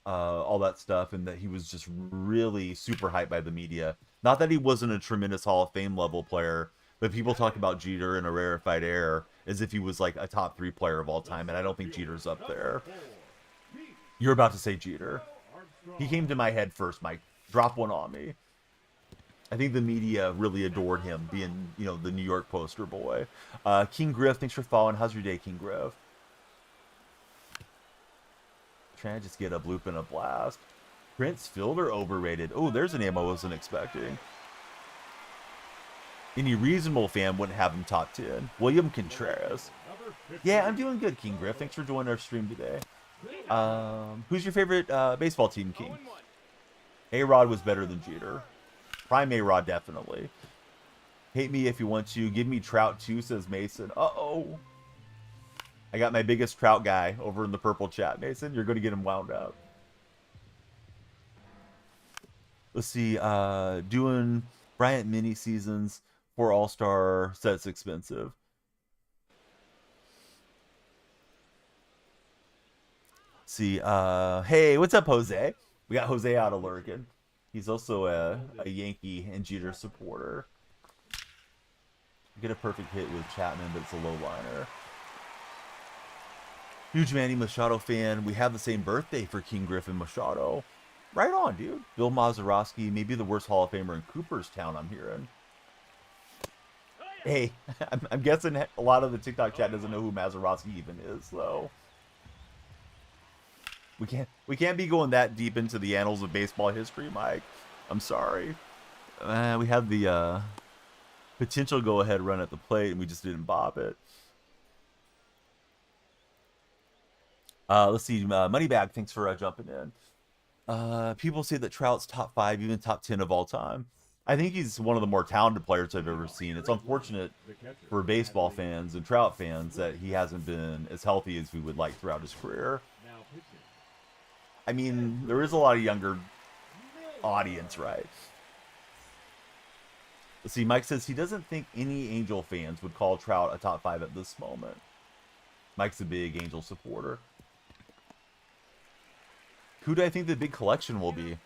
all that stuff, and that he was just really super hyped by the media. Not that he wasn't a tremendous Hall of Fame level player, but people talk about Jeter in a rarefied air, as if he was like a top 3 player of all time, and I don't think Jeter's up there. You're about to say Jeter. He came to my head first, Mike. Drop one on me. I think the media really adored him, being, you know, the New York poster boy. King Griff, thanks for following. How's your day, King Griff? Trying to just get a bloop and a blast. Prince Fielder overrated. Oh, there's a name I wasn't expecting. Any reasonable fan wouldn't have him top 10. William Contreras. Yeah, I'm doing good, King Griff. Thanks for joining our stream today. Who's your favorite baseball team, King? A-Rod was better than Jeter. Prime A-Rod, definitely. Hate me if you want to. Give me Trout, too, says Mason. Uh-oh. I got my biggest Trout guy over in the purple chat, Mason. You're going to get him wound up. Let's see. Doing Bryant mini seasons for All-Star sets expensive. Let's see. Hey, what's up, Jose? We got Jose out of Lurgan. He's also a Yankee and Jeter supporter. Get a perfect hit with Chapman, but it's a low liner. Huge Manny Machado fan. We have the same birthday for King Griffin Machado. Right on, dude. Bill Mazeroski, maybe the worst Hall of Famer in Cooperstown, I'm hearing. Hey, I'm guessing a lot of the TikTok chat doesn't know who Mazeroski even is, though. We can't be going that deep into the annals of baseball history, Mike. I'm sorry. We had the potential go-ahead run at the plate, and we just didn't bop it. Let's see. Moneybag, thanks for jumping in. People say that Trout's top 5, even top 10 of all time. I think he's one of the more talented players I've ever seen. It's unfortunate for baseball fans and Trout fans that he hasn't been as healthy as we would like throughout his career. I mean, there is a lot of younger audience, right? Let's see, Mike says he doesn't think any Angel fans would call Trout a top 5 at this moment. Mike's a big Angel supporter. Who do I think the big collection will be?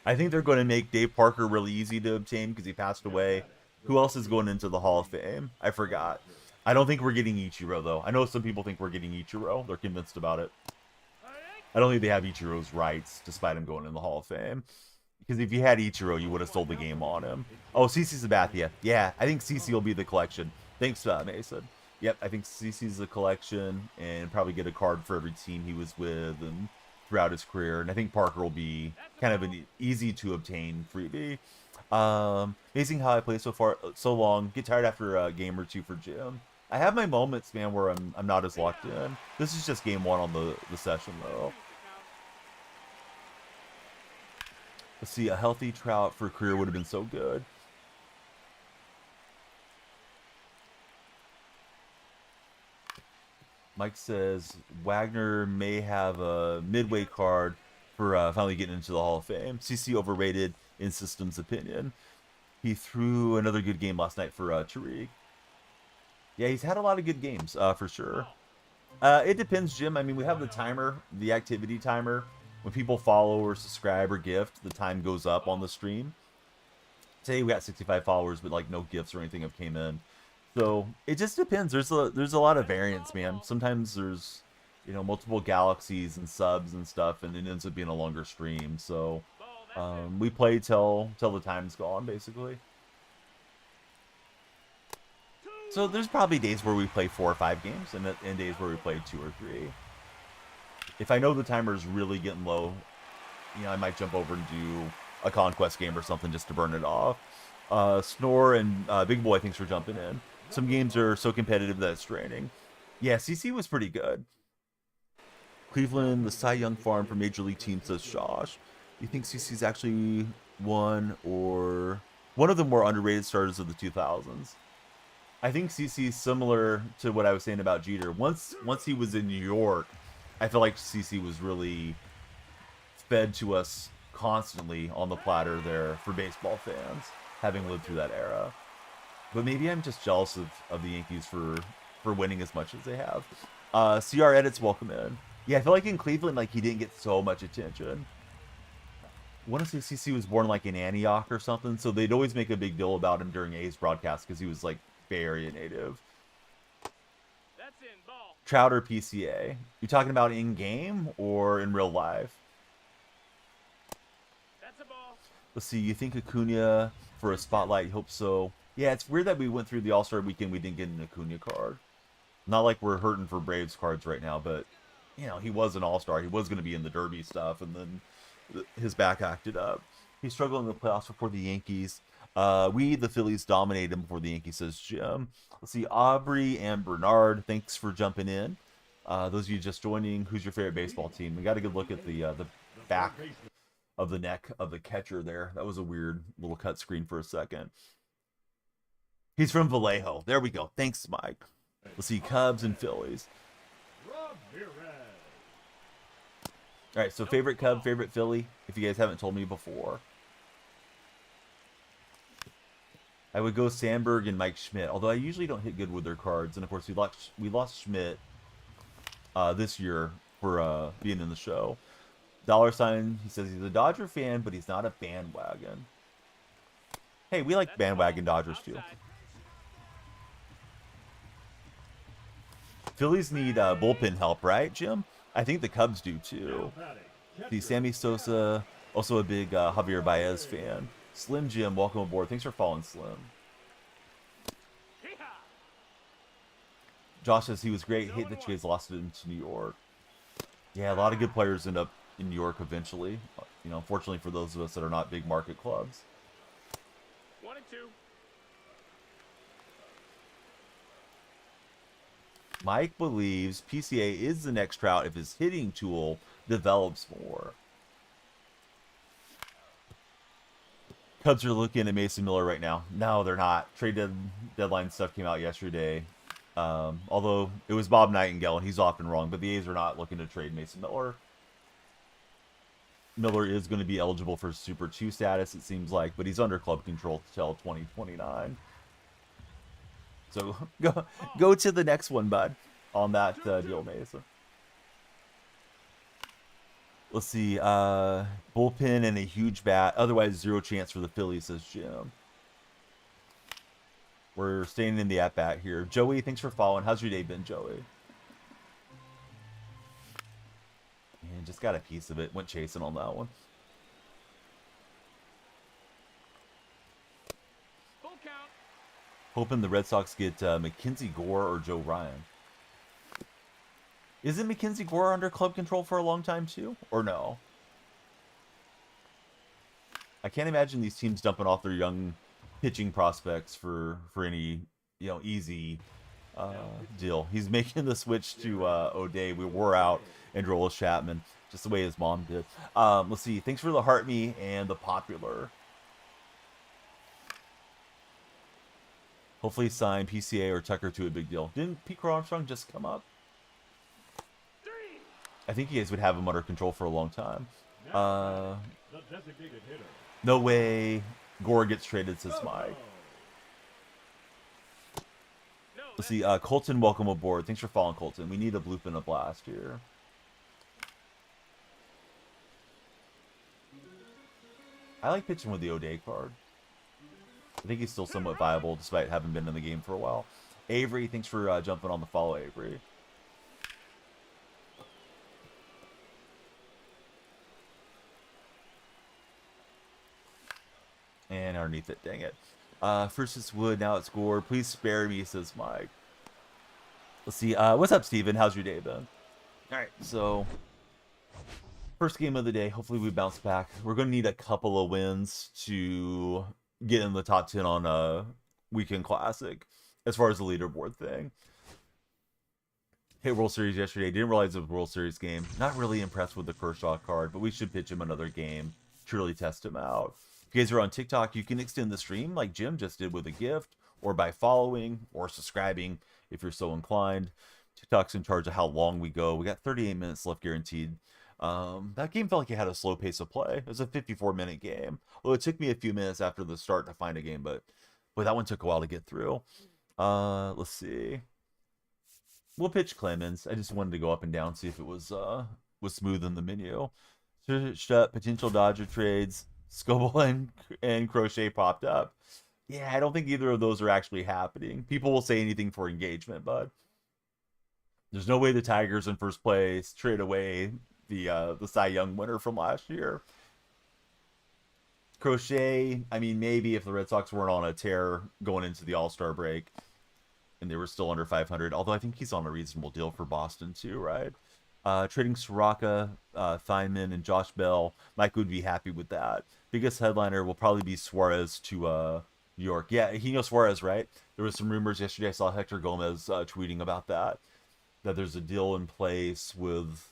I think they're going to make Dave Parker really easy to obtain because he passed away. Who else is going into the Hall of Fame? I forgot. I don't think we're getting Ichiro, though. I know some people think we're getting Ichiro. They're convinced about it. I don't think they have Ichiro's rights, despite him going in the Hall of Fame. Because if you had Ichiro, you would have sold the game on him. Oh, CC Sabathia. Yeah, I think CC will be the collection. Thanks, Mason. Yep, I think CC's the collection, and probably get a card for every team he was with and throughout his career. And I think Parker will be kind of an easy-to-obtain freebie. Amazing how I play so long. Get tired after a game or two for Jim. I have my moments, man, where I'm not as locked in. This is just game 1 on the session, though. Let's see, a healthy Trout for a career would have been so good. Mike says Wagner may have a midway card for finally getting into the Hall of Fame. CC overrated in System's opinion. He threw another good game last night for Tariq. Yeah, he's had a lot of good games, for sure. It depends, Jim. I mean, we have the timer, the activity timer. When people follow or subscribe or gift, the time goes up on the stream. Today we got 65 followers, but like no gifts or anything have came in. So it just depends. There's a lot of variance, man. Sometimes there's, you know, multiple galaxies and subs and stuff, and it ends up being a longer stream. So we play till the time's gone, basically. So there's probably days where we play 4 or 5 games, and days where we play 2 or 3. If I know the timer's really getting low, you know, I might jump over and do a Conquest game or something just to burn it off. Snore and Big Boy, thanks for jumping in. Some games are so competitive that it's draining. Yeah, CC was pretty good. Cleveland, the Cy Young farm for Major League team, says Josh. You think CC's actually one of the more underrated starters of the 2000s? I think CC is similar to what I was saying about Jeter. Once he was in New York, I feel like CC was really fed to us constantly on the platter there for baseball fans, having lived through that era. But maybe I'm just jealous of the Yankees for winning as much as they have. CR Edits, welcome in. Yeah, I feel like in Cleveland, like, he didn't get so much attention. I want to say CC was born like in Antioch or something, so they'd always make a big deal about him during A's broadcast because he was like Bay Area native. Trout or PCA? You talking about in game or in real life? That's a ball. Let's see. You think Acuna for a spotlight? You hope so. Yeah, it's weird that we went through the All Star weekend. We didn't get an Acuna card. Not like we're hurting for Braves cards right now, but you know he was an All Star. He was going to be in the Derby stuff, and then his back acted up. He struggled in the playoffs before the Yankees. We, the Phillies, dominated him before the Yankees, says Jim. Let's see, Aubrey and Bernard, thanks for jumping in. Those of you just joining, who's your favorite baseball team? We got a good look at the back of the neck of the catcher there. That was a weird little cut screen for a second. He's from Vallejo. There we go. Thanks, Mike. Let's see, Cubs and Phillies. All right, so favorite Cub, favorite Philly, if you guys haven't told me before. I would go Sandberg and Mike Schmidt, although I usually don't hit good with their cards. And, of course, we lost Schmidt this year for being in the show. Dollar sign, he says he's a Dodger fan, but he's not a bandwagon. Hey, we like bandwagon Dodgers, too. Phillies need bullpen help, right, Jim? I think the Cubs do, too. The Sammy Sosa, also a big Javier Baez fan. Slim Jim, welcome aboard. Thanks for following, Slim. Josh says he was great. Hate that you guys lost it into New York. Yeah, a lot of good players end up in New York eventually. You know, unfortunately for those of us that are not big market clubs. 1 and 2. Mike believes PCA is the next Trout if his hitting tool develops more. Cubs are looking at Mason Miller right now. No, they're not. Trade deadline stuff came out yesterday. Although it was Bob Nightingale, and he's often wrong, but the A's are not looking to trade Mason Miller. Miller is going to be eligible for Super 2 status, it seems like, but he's under club control until 2029. So go to the next one, bud, on that deal, Mason. Let's see. Bullpen and a huge bat. Otherwise, zero chance for the Phillies, says Jim. We're staying in the at-bat here. Joey, thanks for following. How's your day been, Joey? Man, just got a piece of it. Went chasing on that one. Full count. Hoping the Red Sox get Mackenzie Gore or Joe Ryan. Isn't Mackenzie Gore under club control for a long time too? Or no? I can't imagine these teams dumping off their young pitching prospects for any, you know, easy deal. He's making the switch to O'Day. We wore out Androlis Chapman, just the way his mom did. Let's see. Thanks for the heart me and the popular. Hopefully sign PCA or Tucker to a big deal. Didn't Pete Armstrong just come up? I think you guys would have him under control for a long time. No way Gore gets traded, says Mike. Let's see. Colton, welcome aboard. Thanks for following, Colton. We need a bloop and a blast here. I like pitching with the O'Day card. I think he's still somewhat viable despite having been in the game for a while. Avery, thanks for jumping on the follow, Avery. And underneath it, dang it. First it's Wood, now it's Gore. Please spare me, says Mike. Let's see. What's up, Steven? How's your day been? Alright, so first game of the day. Hopefully we bounce back. We're going to need a couple of wins to get in the top 10 on a weekend classic as far as the leaderboard thing. Hit World Series yesterday. Didn't realize it was a World Series game. Not really impressed with the Kershaw card, but we should pitch him another game. Truly test him out. If you guys are on TikTok, you can extend the stream like Jim just did with a gift, or by following or subscribing if you're so inclined. TikTok's in charge of how long we go. We got 38 minutes left guaranteed. That game felt like it had a slow pace of play. It was a 54-minute game. Well, it took me a few minutes after the start to find a game, but boy, that one took a while to get through. Let's see. We'll pitch Clemens. I just wanted to go up and down, see if it was smooth in the menu. Shut potential Dodger trades. Scoble and Crochet popped up. Yeah, I don't think either of those are actually happening. People will say anything for engagement, bud. There's no way the Tigers in first place trade away the Cy Young winner from last year. Crochet, I mean, maybe if the Red Sox weren't on a tear going into the All-Star break and they were still under 500, although I think he's on a reasonable deal for Boston too, right? Trading Soraka, Feynman, and Josh Bell, Mike would be happy with that. Biggest headliner will probably be Suarez to New York. Yeah, he knows Suarez, right? There was some rumors yesterday. I saw Hector Gomez tweeting about that there's a deal in place with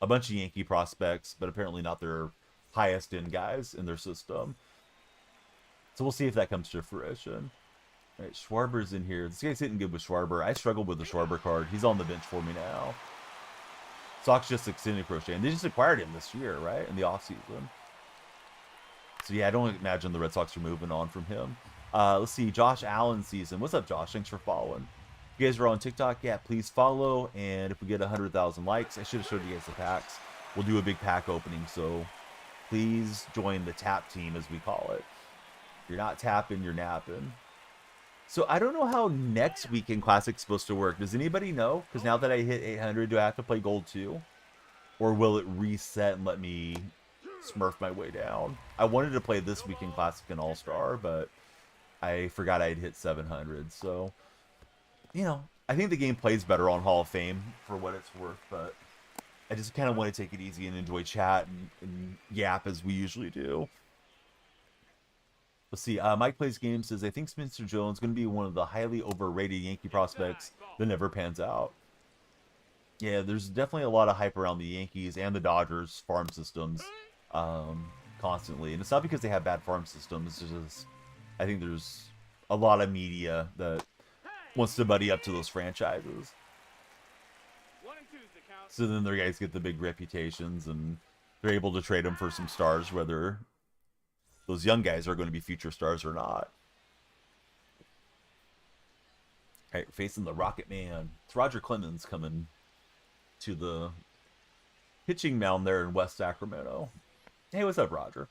a bunch of Yankee prospects, but apparently not their highest end guys in their system. So we'll see if that comes to fruition. All right, Schwarber's in here. This guy's hitting good with Schwarber. I struggled with the Schwarber card. He's on the bench for me now. Sox just extended Crochet, and they just acquired him this year, right? In the offseason. So yeah, I don't imagine the Red Sox are moving on from him. Let's see, Josh Allen season. What's up, Josh? Thanks for following. If you guys are on TikTok, yeah, please follow. And if we get 100,000 likes, I should have showed you guys the packs. We'll do a big pack opening, so please join the tap team, as we call it. If you're not tapping, you're napping. So I don't know how next Weekend Classic's supposed to work. Does anybody know? Because now that I hit 800, do I have to play Gold 2? Or will it reset and let me smurf my way down? I wanted to play this Weekend Classic and All-Star, but I forgot I'd hit 700. So, you know, I think the game plays better on Hall of Fame for what it's worth, but I just kind of want to take it easy and enjoy chat and yap as we usually do. Let's see. Mike Plays Games says, I think Spencer Jones is going to be one of the highly overrated Yankee prospects that never pans out. Yeah, there's definitely a lot of hype around the Yankees and the Dodgers farm systems constantly. And it's not because they have bad farm systems. It's just, I think there's a lot of media that wants to buddy up to those franchises. So then their guys get the big reputations and they're able to trade them for some stars, whether those young guys are going to be future stars or not. All right, facing the Rocket Man. It's Roger Clemens coming to the pitching mound there in West Sacramento. Hey, what's up, Roger?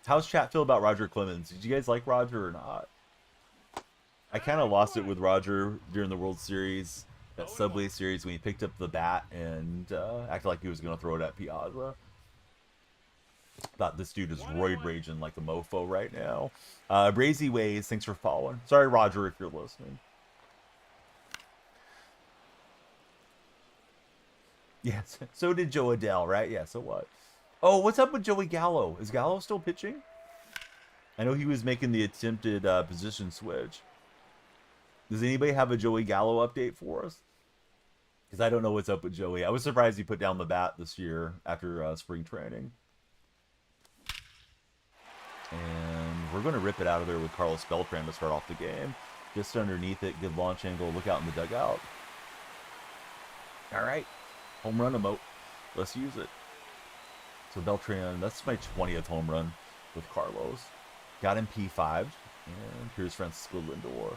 How's chat feel about Roger Clemens? Did you guys like Roger or not? I kind of lost it with Roger during the World Series, that Subway Series, when he picked up the bat and acted like he was going to throw it at Piazza. Thought this dude is roid raging like a mofo right now. Brazy Ways, thanks for following. Sorry, Roger, if you're listening. Yes, so did Joe Adele, right? Yeah, so what? Oh, what's up with Joey Gallo? Is Gallo still pitching? I know he was making the attempted position switch. Does anybody have a Joey Gallo update for us? Because I don't know what's up with Joey. I was surprised he put down the bat this year after spring training. And we're going to rip it out of there with Carlos Beltran to start off the game. Just underneath it, good launch angle. Look out in the dugout. All right. Home run emote. Let's use it. So Beltran, that's my 20th home run with Carlos. Got him P5. And here's Francisco Lindor.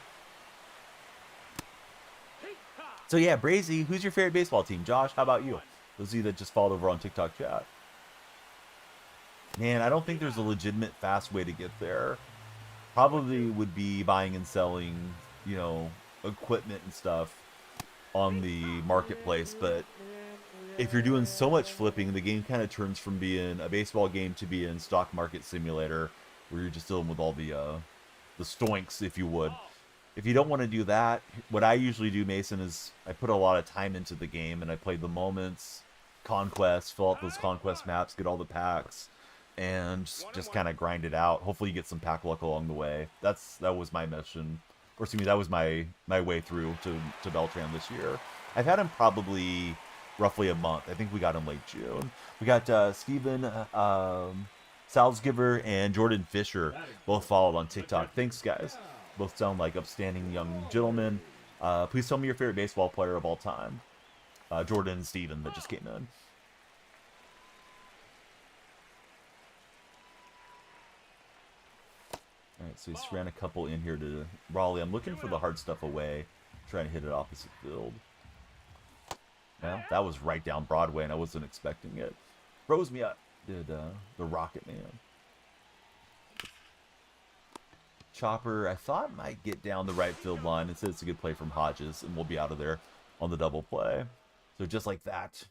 So yeah, Brazy, who's your favorite baseball team? Josh, how about you? Those of you that just followed over on TikTok chat. Man, I don't think there's a legitimate fast way to get there. Probably would be buying and selling, you know, equipment and stuff on the marketplace. But if you're doing so much flipping, the game kind of turns from being a baseball game to being stock market simulator, where you're just dealing with all the stoinks, if you would. If you don't want to do that, what I usually do, Mason, is I put a lot of time into the game and I play the moments, conquests, fill out those conquest maps, get all the packs, and just kind of grind it out. Hopefully you get some pack luck along the way. That was my mission. Or excuse me, that was my way through to Beltran this year. I've had him probably roughly a month. I think we got him late June. We got Steven Salzgiver and Jordan Fisher both followed on TikTok. Thanks, guys. Both sound like upstanding young gentlemen. Please tell me your favorite baseball player of all time. Jordan and Steven that just came in. All right, so he's ran a couple in here to Raleigh. I'm looking for the hard stuff away, trying to hit it opposite field. Well, that was right down Broadway, and I wasn't expecting it. Froze me up, did the Rocket Man. Chopper, I thought might get down the right field line. Instead, it's a good play from Hodges, and we'll be out of there on the double play. So just like that,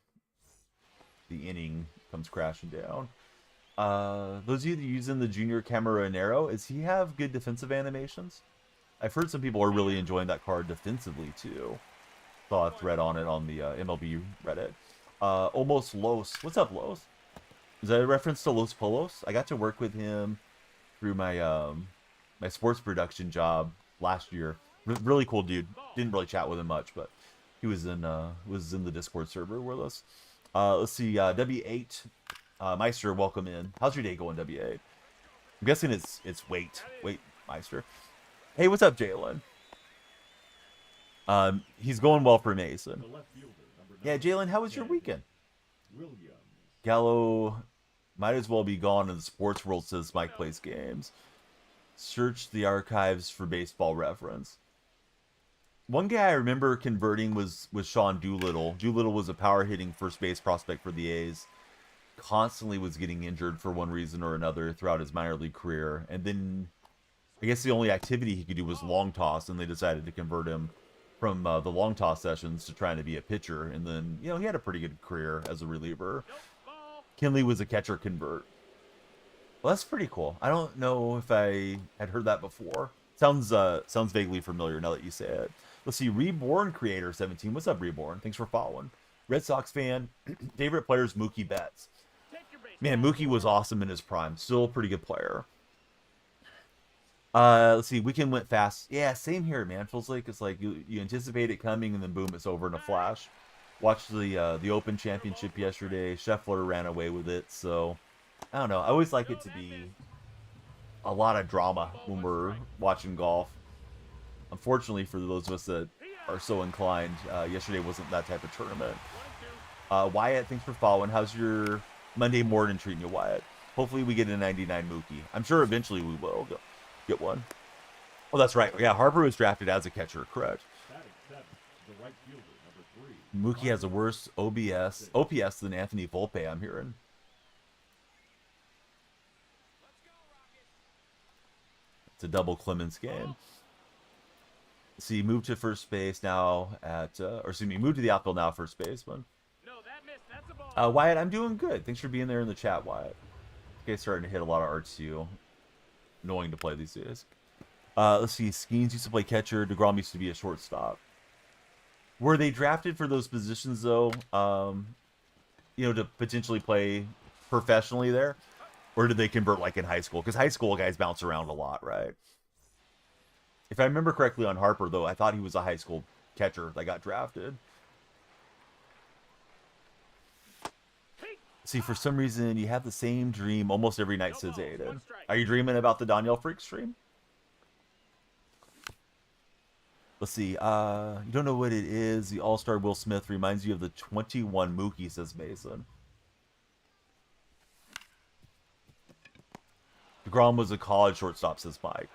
the inning comes crashing down. Those of you that are using the Junior Cameronero, does he have good defensive animations? I've heard some people are really enjoying that card defensively too. Saw a thread on it on the MLB Reddit. Almost Los. What's up, Los? Is that a reference to Los Polos? I got to work with him through my my sports production job last year. Really cool dude. Didn't really chat with him much, but he was in the Discord server with us. Let's see, W8 Meister, welcome in. How's your day going, W8? I'm guessing it's wait Meister. Hey, what's up, Jalen? He's going well for Mason. Yeah, Jalen, how was your weekend? Gallo might as well be gone in the sports world, says Mike Plays Games. Search the archives for baseball reference. One guy I remember converting was Sean Doolittle. Doolittle was a power-hitting first base prospect for the A's. Constantly was getting injured for one reason or another throughout his minor league career. And then I guess the only activity he could do was long toss, and they decided to convert him from the long toss sessions to trying to be a pitcher. And then, you know, he had a pretty good career as a reliever. Kinley was a catcher convert. Well, that's pretty cool. I don't know if I had heard that before. Sounds vaguely familiar now that you say it. Let's see, Reborn Creator 17. What's up, Reborn? Thanks for following. Red Sox fan. Favorite players, Mookie Betts. Man, Mookie was awesome in his prime. Still a pretty good player. Let's see, weekend went fast. Yeah, same here, man. Feels like it's like you anticipate it coming and then boom, it's over in a flash. Watched the Open Championship yesterday. Scheffler ran away with it, so I don't know. I always like it to be a lot of drama when we're watching golf. Unfortunately, for those of us that are so inclined, yesterday wasn't that type of tournament. Wyatt, thanks for following. How's your Monday morning treating you, Wyatt? Hopefully we get a 99 Mookie. I'm sure eventually we will get one. Oh, that's right. Yeah, Harper was drafted as a catcher, correct. Mookie has a worse OPS than Anthony Volpe, I'm hearing. It's a double Clemens game. See, moved to first base now at, or excuse me, moved to the outfield now, first baseman. Wyatt, I'm doing good. Thanks for being there in the chat, Wyatt. Okay, starting to hit a lot of R2. Annoying to play these days. Let's see, Skeens used to play catcher. DeGrom used to be a shortstop. Were they drafted for those positions, though, you know, to potentially play professionally there? Or did they convert like in high school? Because high school guys bounce around a lot, right? If I remember correctly on Harper, though, I thought he was a high school catcher that got drafted. See, for some reason, you have the same dream almost every night, says Aiden. Are you dreaming about the Danielle Freak stream? Let's see. You don't know what it is. The All-Star Will Smith reminds you of the 21 Mookie, says Mason. DeGrom was a college shortstop, says Mike.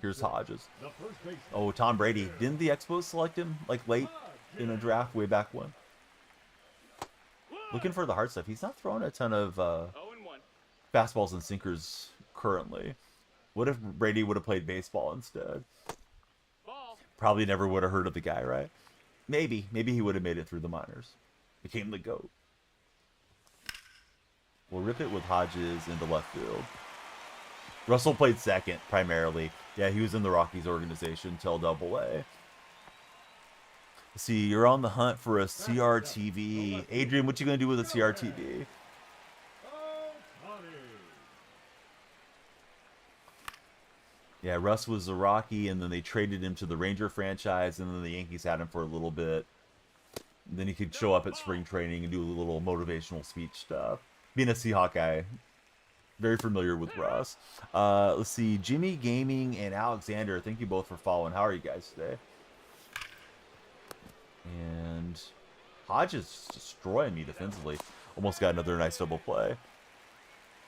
Here's Hodges. Oh, Tom Brady. Didn't the Expos select him, like, late in a draft way back when? Looking for the hard stuff. He's not throwing a ton of fastballs and sinkers currently. What if Brady would have played baseball instead? Probably never would have heard of the guy, right? Maybe. Maybe he would have made it through the minors. Became the GOAT. We'll rip it with Hodges into left field. Russell played second, primarily. Yeah, he was in the Rockies organization till AA. See, you're on the hunt for a CRTV. Adrian, what you going to do with a CRTV? Yeah, Russ was a Rocky, and then they traded him to the Ranger franchise, and then the Yankees had him for a little bit. And then he could show up at spring training and do a little motivational speech stuff. Being a Seahawk guy, very familiar with Russ. Let's see, Jimmy Gaming and Alexander, thank you both for following. How are you guys today? And Hodges destroying me defensively. Almost got another nice double play.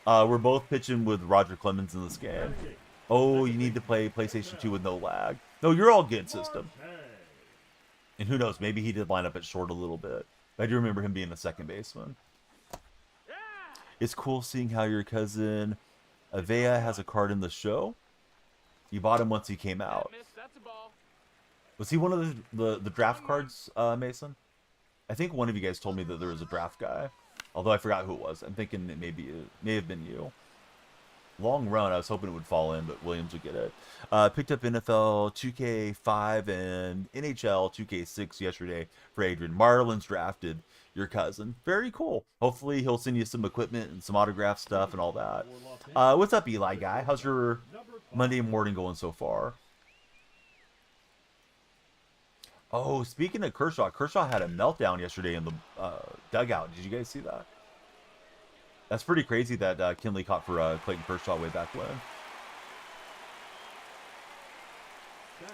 We're both pitching with Roger Clemens in this game. Oh, you need to play PlayStation 2 with no lag. No, you're all good, system. And who knows, maybe he did line up at short a little bit. I do remember him being a second baseman. It's cool seeing how your cousin Avea has a card in the show. You bought him once he came out. Miss, that's a ball. Was he one of the draft cards, Mason? I think one of you guys told me that there was a draft guy. Although I forgot who it was. I'm thinking it may have been you. Long run, I was hoping it would fall in, but Williams would get it. Picked up NFL 2K5 and NHL 2K6 yesterday for Adrian. Marlins drafted your cousin. Very cool. Hopefully he'll send you some equipment and some autograph stuff and all that. What's up, Eli guy? How's your Monday morning going so far? Oh, speaking of Kershaw had a meltdown yesterday in the dugout. Did you guys see that? That's pretty crazy that Kinley caught for Clayton Kershaw way back when.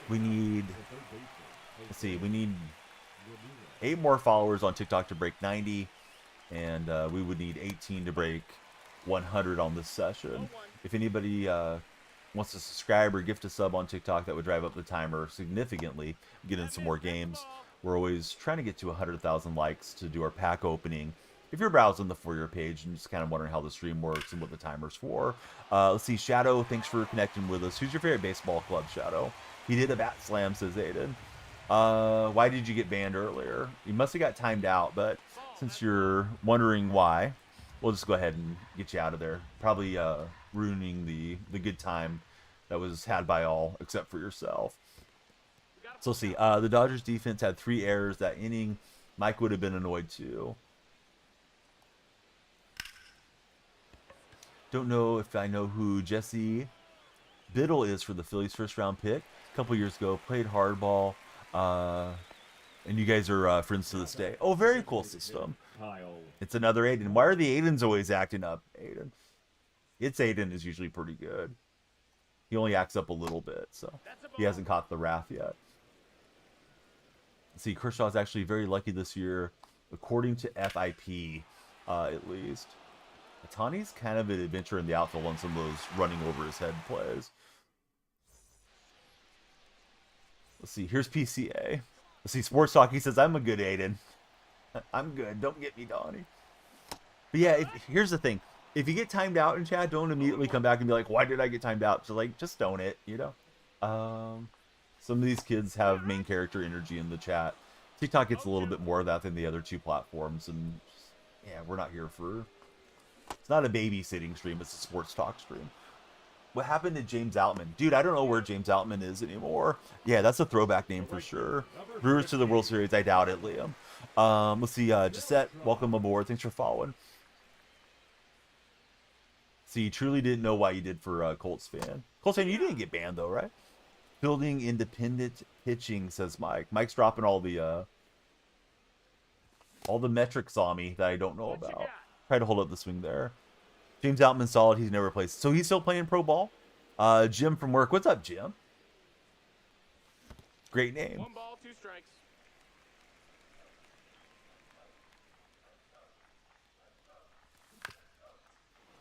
We need, let's see, we need 8 more followers on TikTok to break 90, and we would need 18 to break 100 on this session. If anybody wants to subscribe or gift a sub on TikTok, that would drive up the timer significantly, get in some more games. We're always trying to get to 100,000 likes to do our pack opening. If you're browsing the For Your page and just kind of wondering how the stream works and what the timer's for. Let's see, Shadow, thanks for connecting with us. Who's your favorite baseball club, Shadow? He did a bat slam, says Aiden. Why did you get banned earlier? You must have got timed out, but since you're wondering why, we'll just go ahead and get you out of there. Probably ruining the good time that was had by all except for yourself. So let's see. The Dodgers defense had 3 errors that inning. Mike would have been annoyed too. Don't know if I know who Jesse Biddle is for the Phillies' first-round pick. A couple years ago, played hardball, and you guys are friends to this day. Oh, very cool system. It's another Aiden. Why are the Aidens always acting up, Aiden? It's Aiden is usually pretty good. He only acts up a little bit, so he hasn't caught the wrath yet. Let's see, Kershaw's actually very lucky this year, according to FIP, at least. Tani's kind of an adventure in the outfield on some of those running over his head plays. Let's see. Here's PCA. Let's see. Sports Talk. He says, I'm a good Aiden. I'm good. Don't get me, Donnie. But yeah, here's the thing. If you get timed out in chat, don't immediately come back and be like, why did I get timed out? So, like, just don't it, you know? Some of these kids have main character energy in the chat. TikTok gets a little bit more of that than the other 2 platforms. And, yeah, we're not here for... It's not a babysitting stream, it's a sports talk stream. What happened to James Outman? Dude, I don't know where James Outman is anymore. Yeah, that's a throwback name for sure. Brewers to the World Series, I doubt it, Liam. Let's see, Gisette, welcome aboard. Thanks for following. See, you truly didn't know why you did for Colts fan. Colts fan, you didn't get banned though, right? Building independent pitching, says Mike. Mike's dropping all the metrics on me that I don't know about. Try to hold up the swing there. James Outman solid. He's never played. So he's still playing pro ball. Jim from work. What's up, Jim? Great name. 1 ball, 2 strikes.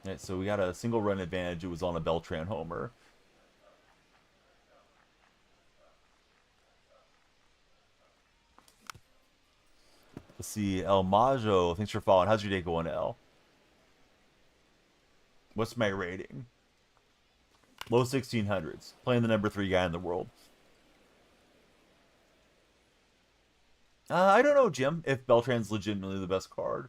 All right, so we got a single run advantage. It was on a Beltran homer. Let's see, El Majo, thanks for following. How's your day going, El? What's my rating? Low 1600s. Playing the number 3 guy in the world. I don't know, Jim, if Beltran's legitimately the best card.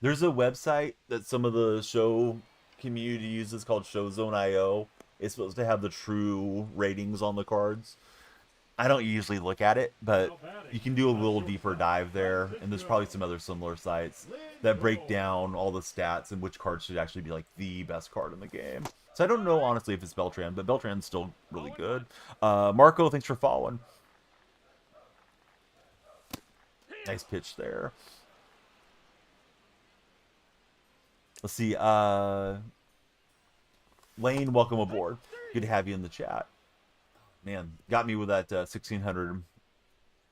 There's a website that some of the show community uses called ShowZone.io. It's supposed to have the true ratings on the cards. I don't usually look at it, but you can do a little deeper dive there, and there's probably some other similar sites that break down all the stats and which card should actually be like the best card in the game. So I don't know, honestly, if it's Beltran, but Beltran's still really good. Marco, thanks for following. Nice pitch there. Let's see. Lane, welcome aboard. Good to have you in the chat. Man, got me with that 1600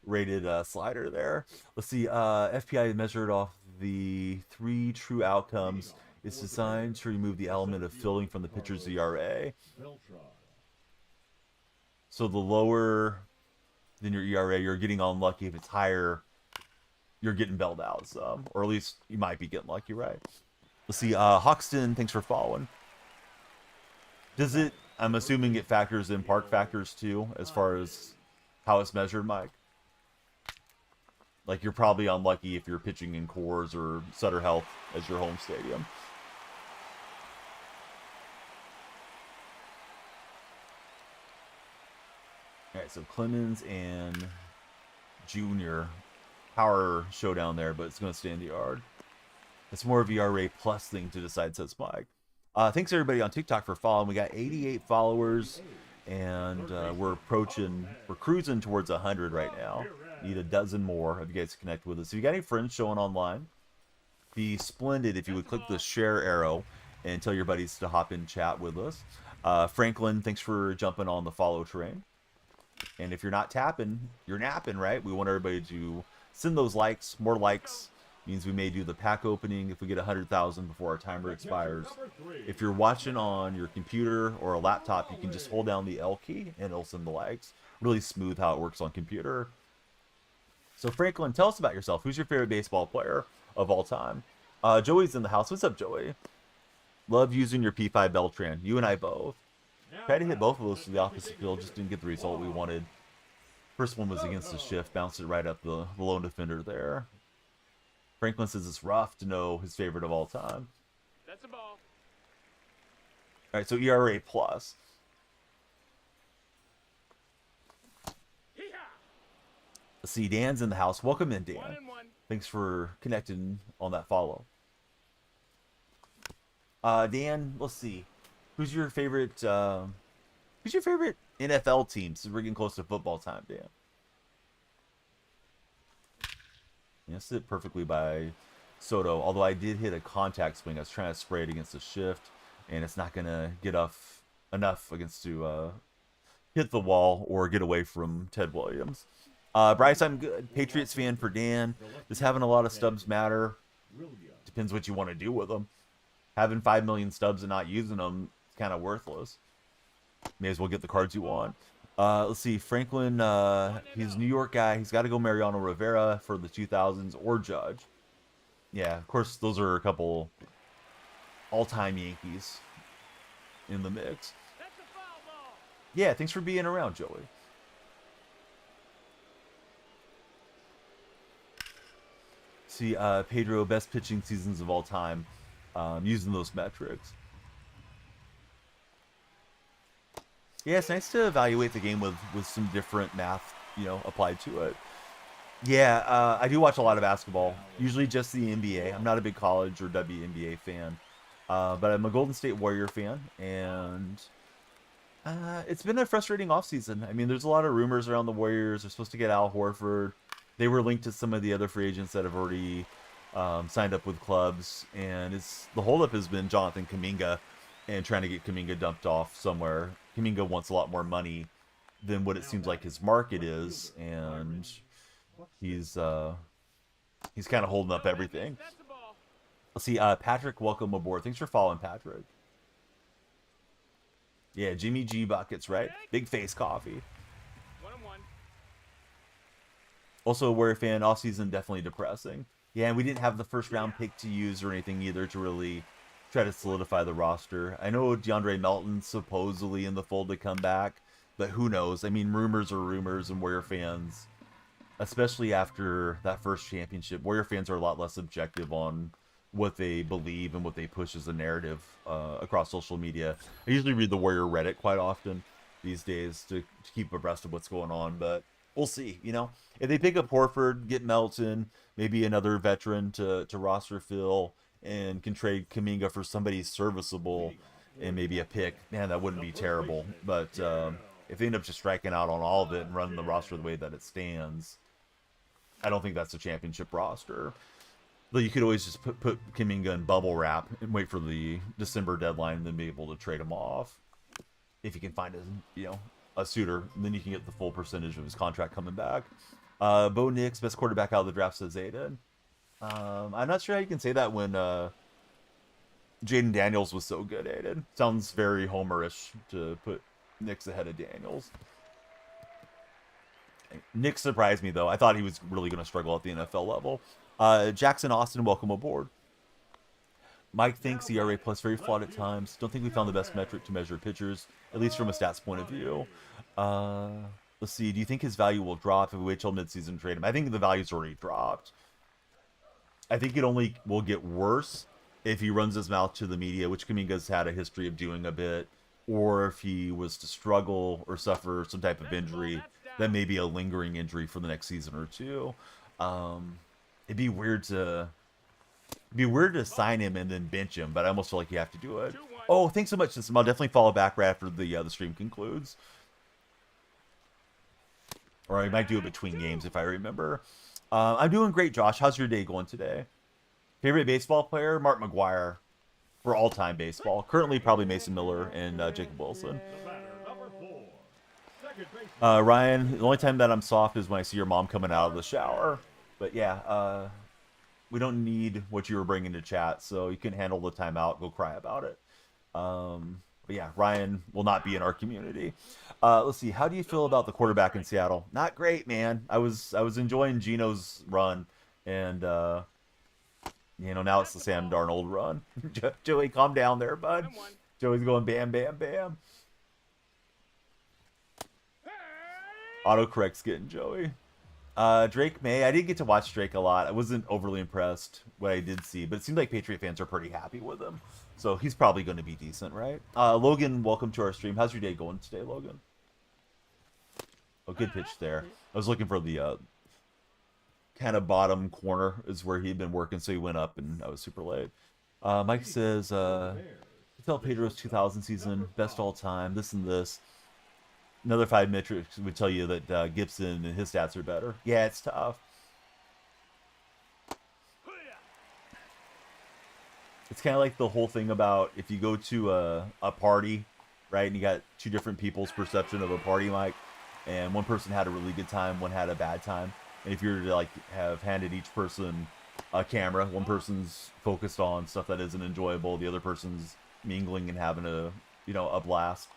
rated slider there. Let's see. FPI measured off the 3 true outcomes. It's designed to remove the element of fielding from the pitcher's ERA. So the lower than your ERA, you're getting unlucky. If it's higher, you're getting bailed out some. Or at least you might be getting lucky, right? Let's see. Hoxton, thanks for following. Does it? I'm assuming it factors in park factors too, as far as how it's measured, Mike. Like you're probably unlucky if you're pitching in Coors or Sutter Health as your home stadium. All right, so Clemens and Junior power showdown there, but it's going to stay in the yard. It's more of a ERA plus thing to decide, says Mike. Thanks everybody on TikTok for following. We got 88 followers, and we're cruising towards 100 right now. Need a dozen more of you guys to connect with us. If you got any friends showing online, be splendid if you would click the share arrow and tell your buddies to hop in chat with us. Franklin, thanks for jumping on the follow train. And if you're not tapping, you're napping, right? We want everybody to send those likes. More likes means we may do the pack opening if we get 100,000 before our timer expires. If you're watching on your computer or a laptop, you can just hold down the L key and it'll send the likes. Really smooth how it works on computer. So Franklin, tell us about yourself. Who's your favorite baseball player of all time? Joey's in the house. What's up, Joey? Love using your P5 Beltran. You and I both. Tried to hit both of those to the opposite field, just didn't get the result we wanted. First one was against the shift, bounced it right up the lone defender there. Franklin says it's rough to know his favorite of all time. That's a ball. All right, so ERA plus. Let's see, Dan's in the house. Welcome in, Dan. 1-1. Thanks for connecting on that follow. Dan, let's see. Who's your favorite NFL team? Since we're getting close to football time, Dan. Yes, it perfectly by Soto. Although I did hit a contact swing. I was trying to spray it against the shift, and it's not gonna get enough against to hit the wall or get away from Ted Williams. Bryce, I'm good. Patriots fan for Dan. Does having a lot of stubs matter? Depends what you want to do with them. Having 5 million stubs and not using them is kind of worthless. May as well get the cards you want. Let's see. Franklin, he's a New York guy. He's got to go Mariano Rivera for the 2000s or Judge. Yeah, of course, those are a couple all-time Yankees in the mix. Yeah, thanks for being around, Joey. See, Pedro, best pitching seasons of all time, using those metrics. Yeah, it's nice to evaluate the game with some different math, applied to it. Yeah, I do watch a lot of basketball, usually just the NBA. I'm not a big college or WNBA fan, but I'm a Golden State Warrior fan, and it's been a frustrating offseason. I mean, there's a lot of rumors around the Warriors. They're supposed to get Al Horford. They were linked to some of the other free agents that have already signed up with clubs, and the holdup has been Jonathan Kuminga and trying to get Kuminga dumped off somewhere. Kuminga wants a lot more money than what it seems like his market is, and he's kind of holding up everything. Let's see, Patrick, welcome aboard. Thanks for following, Patrick. Yeah, Jimmy G buckets, right? Big face coffee. 1-1. Also a Warrior fan, offseason definitely depressing. Yeah, and we didn't have the first round pick to use or anything either to really try to solidify the roster. I know DeAndre Melton's supposedly in the fold to come back, but who knows? I mean, rumors are rumors, and Warrior fans, especially after that first championship, Warrior fans are a lot less objective on what they believe and what they push as a narrative across social media. I usually read the Warrior Reddit quite often these days to keep abreast of what's going on, but we'll see. If they pick up Horford, get Melton, maybe another veteran to roster fill, and can trade Kuminga for somebody serviceable and maybe a pick, man, that wouldn't be terrible. But if they end up just striking out on all of it and running the roster the way that it stands, I don't think that's a championship roster. Though you could always just put Kuminga in bubble wrap and wait for the December deadline and then be able to trade him off. If you can find a suitor, and then you can get the full percentage of his contract coming back. Bo Nix, best quarterback out of the draft, says Aiden. I'm not sure how you can say that when Jaden Daniels was so good, Aiden. Sounds very homerish to put Nix ahead of Daniels. Nix surprised me, though. I thought he was really going to struggle at the NFL level. Jackson Austin, welcome aboard. Mike thinks ERA plus very flawed at times. Don't think we found the best metric to measure pitchers, at least from a stats point of view. Uh, let's see. Do you think his value will drop if we wait till midseason trade him? I think the value's already dropped. I think it only will get worse if he runs his mouth to the media, which Kaminga's had a history of doing a bit, or if he was to struggle or suffer some type of injury that may be a lingering injury for the next season or two. It'd be weird to sign him and then bench him, but I almost feel like you have to do it. Oh, thanks so much, System. I'll definitely follow back right after the stream concludes. Or I might do it between games if I remember. I'm doing great, Josh. How's your day going today? Favorite baseball player? Mark McGuire for all-time baseball. Currently, probably Mason Miller and Jacob Wilson. Ryan, the only time that I'm soft is when I see your mom coming out of the shower. But yeah, we don't need what you were bringing to chat, so you can handle the timeout. Go cry about it. But yeah, Ryan will not be in our community. Let's see. How do you feel about the quarterback in Seattle? Not great, man. I was enjoying Geno's run, and now it's the Sam Darnold run. Joey, calm down there, bud. Joey's going bam, bam, bam. Autocorrect's getting Joey. Drake May. I didn't get to watch Drake a lot. I wasn't overly impressed what I did see, but it seemed like Patriot fans are pretty happy with him. So he's probably going to be decent, right? Logan, welcome to our stream. How's your day going today, Logan? Oh, good pitch there. I was looking for the kind of bottom corner is where he'd been working, so he went up, and I was super late. Mike says, tell Pedro's 2000 season, best all time, this and this. Another 5 metrics would tell you that Gibson and his stats are better. Yeah, it's tough. It's kind of like the whole thing about if you go to a party, right, and you got two different people's perception of a party, Mike, and one person had a really good time, one had a bad time. And if you were to like have handed each person a camera, one person's focused on stuff that isn't enjoyable, the other person's mingling and having a blast.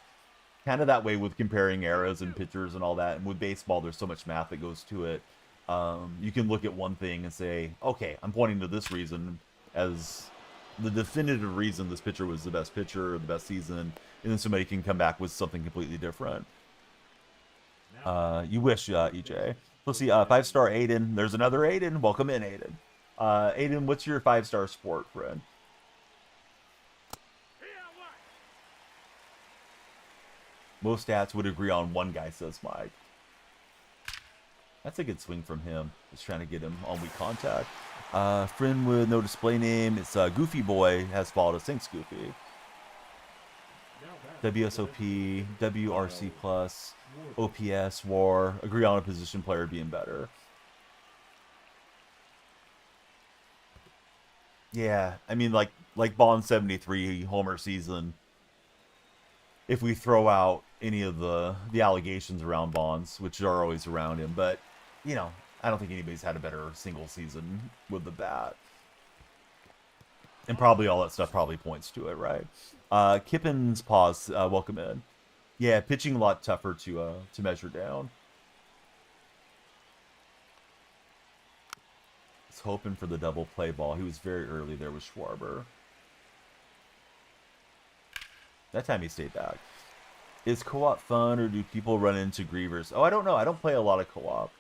Kind of that way with comparing eras and pitchers and all that. And with baseball, there's so much math that goes to it. You can look at one thing and say, okay, I'm pointing to this reason as the definitive reason this pitcher was the best pitcher or the best season. And then somebody can come back with something completely different. You wish, EJ. Let's see, 5-star Aiden. There's another Aiden. Welcome in, Aiden. Aiden, what's your 5-star sport, friend? Most stats would agree on one guy, says Mike. That's a good swing from him. Just trying to get him on weak contact. Friend with no display name. It's Goofy Boy has followed us. Thanks, Goofy. WSOP, WRC+, OPS, WAR. Agree on a position player being better. Yeah, I mean, like Bond 73 Homer season. If we throw out any of the allegations around Bonds, which are always around him, but I don't think anybody's had a better single season with the bat, and probably all that stuff probably points to it, right? Kippin's pause. Welcome in. Yeah, pitching a lot tougher to measure down. He's hoping for the double play ball. He was very early there with Schwarber. That time he stayed back. Is co-op fun, or do people run into grievers? Oh, I don't know. I don't play a lot of co-op.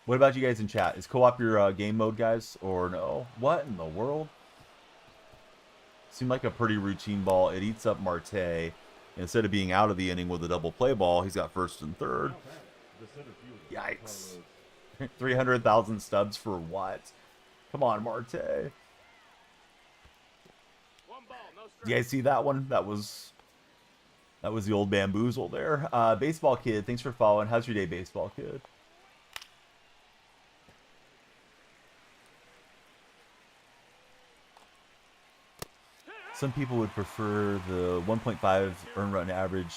What about you guys in chat? Is co-op your game mode, guys, or no? What in the world? Seemed like a pretty routine ball. It eats up Marte. Instead of being out of the inning with a double play ball, he's got first and third. Yikes. 300,000 stubs for what? Come on, Marte. You guys see that one? That was the old bamboozle there. Baseball Kid, thanks for following. How's your day, Baseball Kid? Some people would prefer the 1.5 earned run average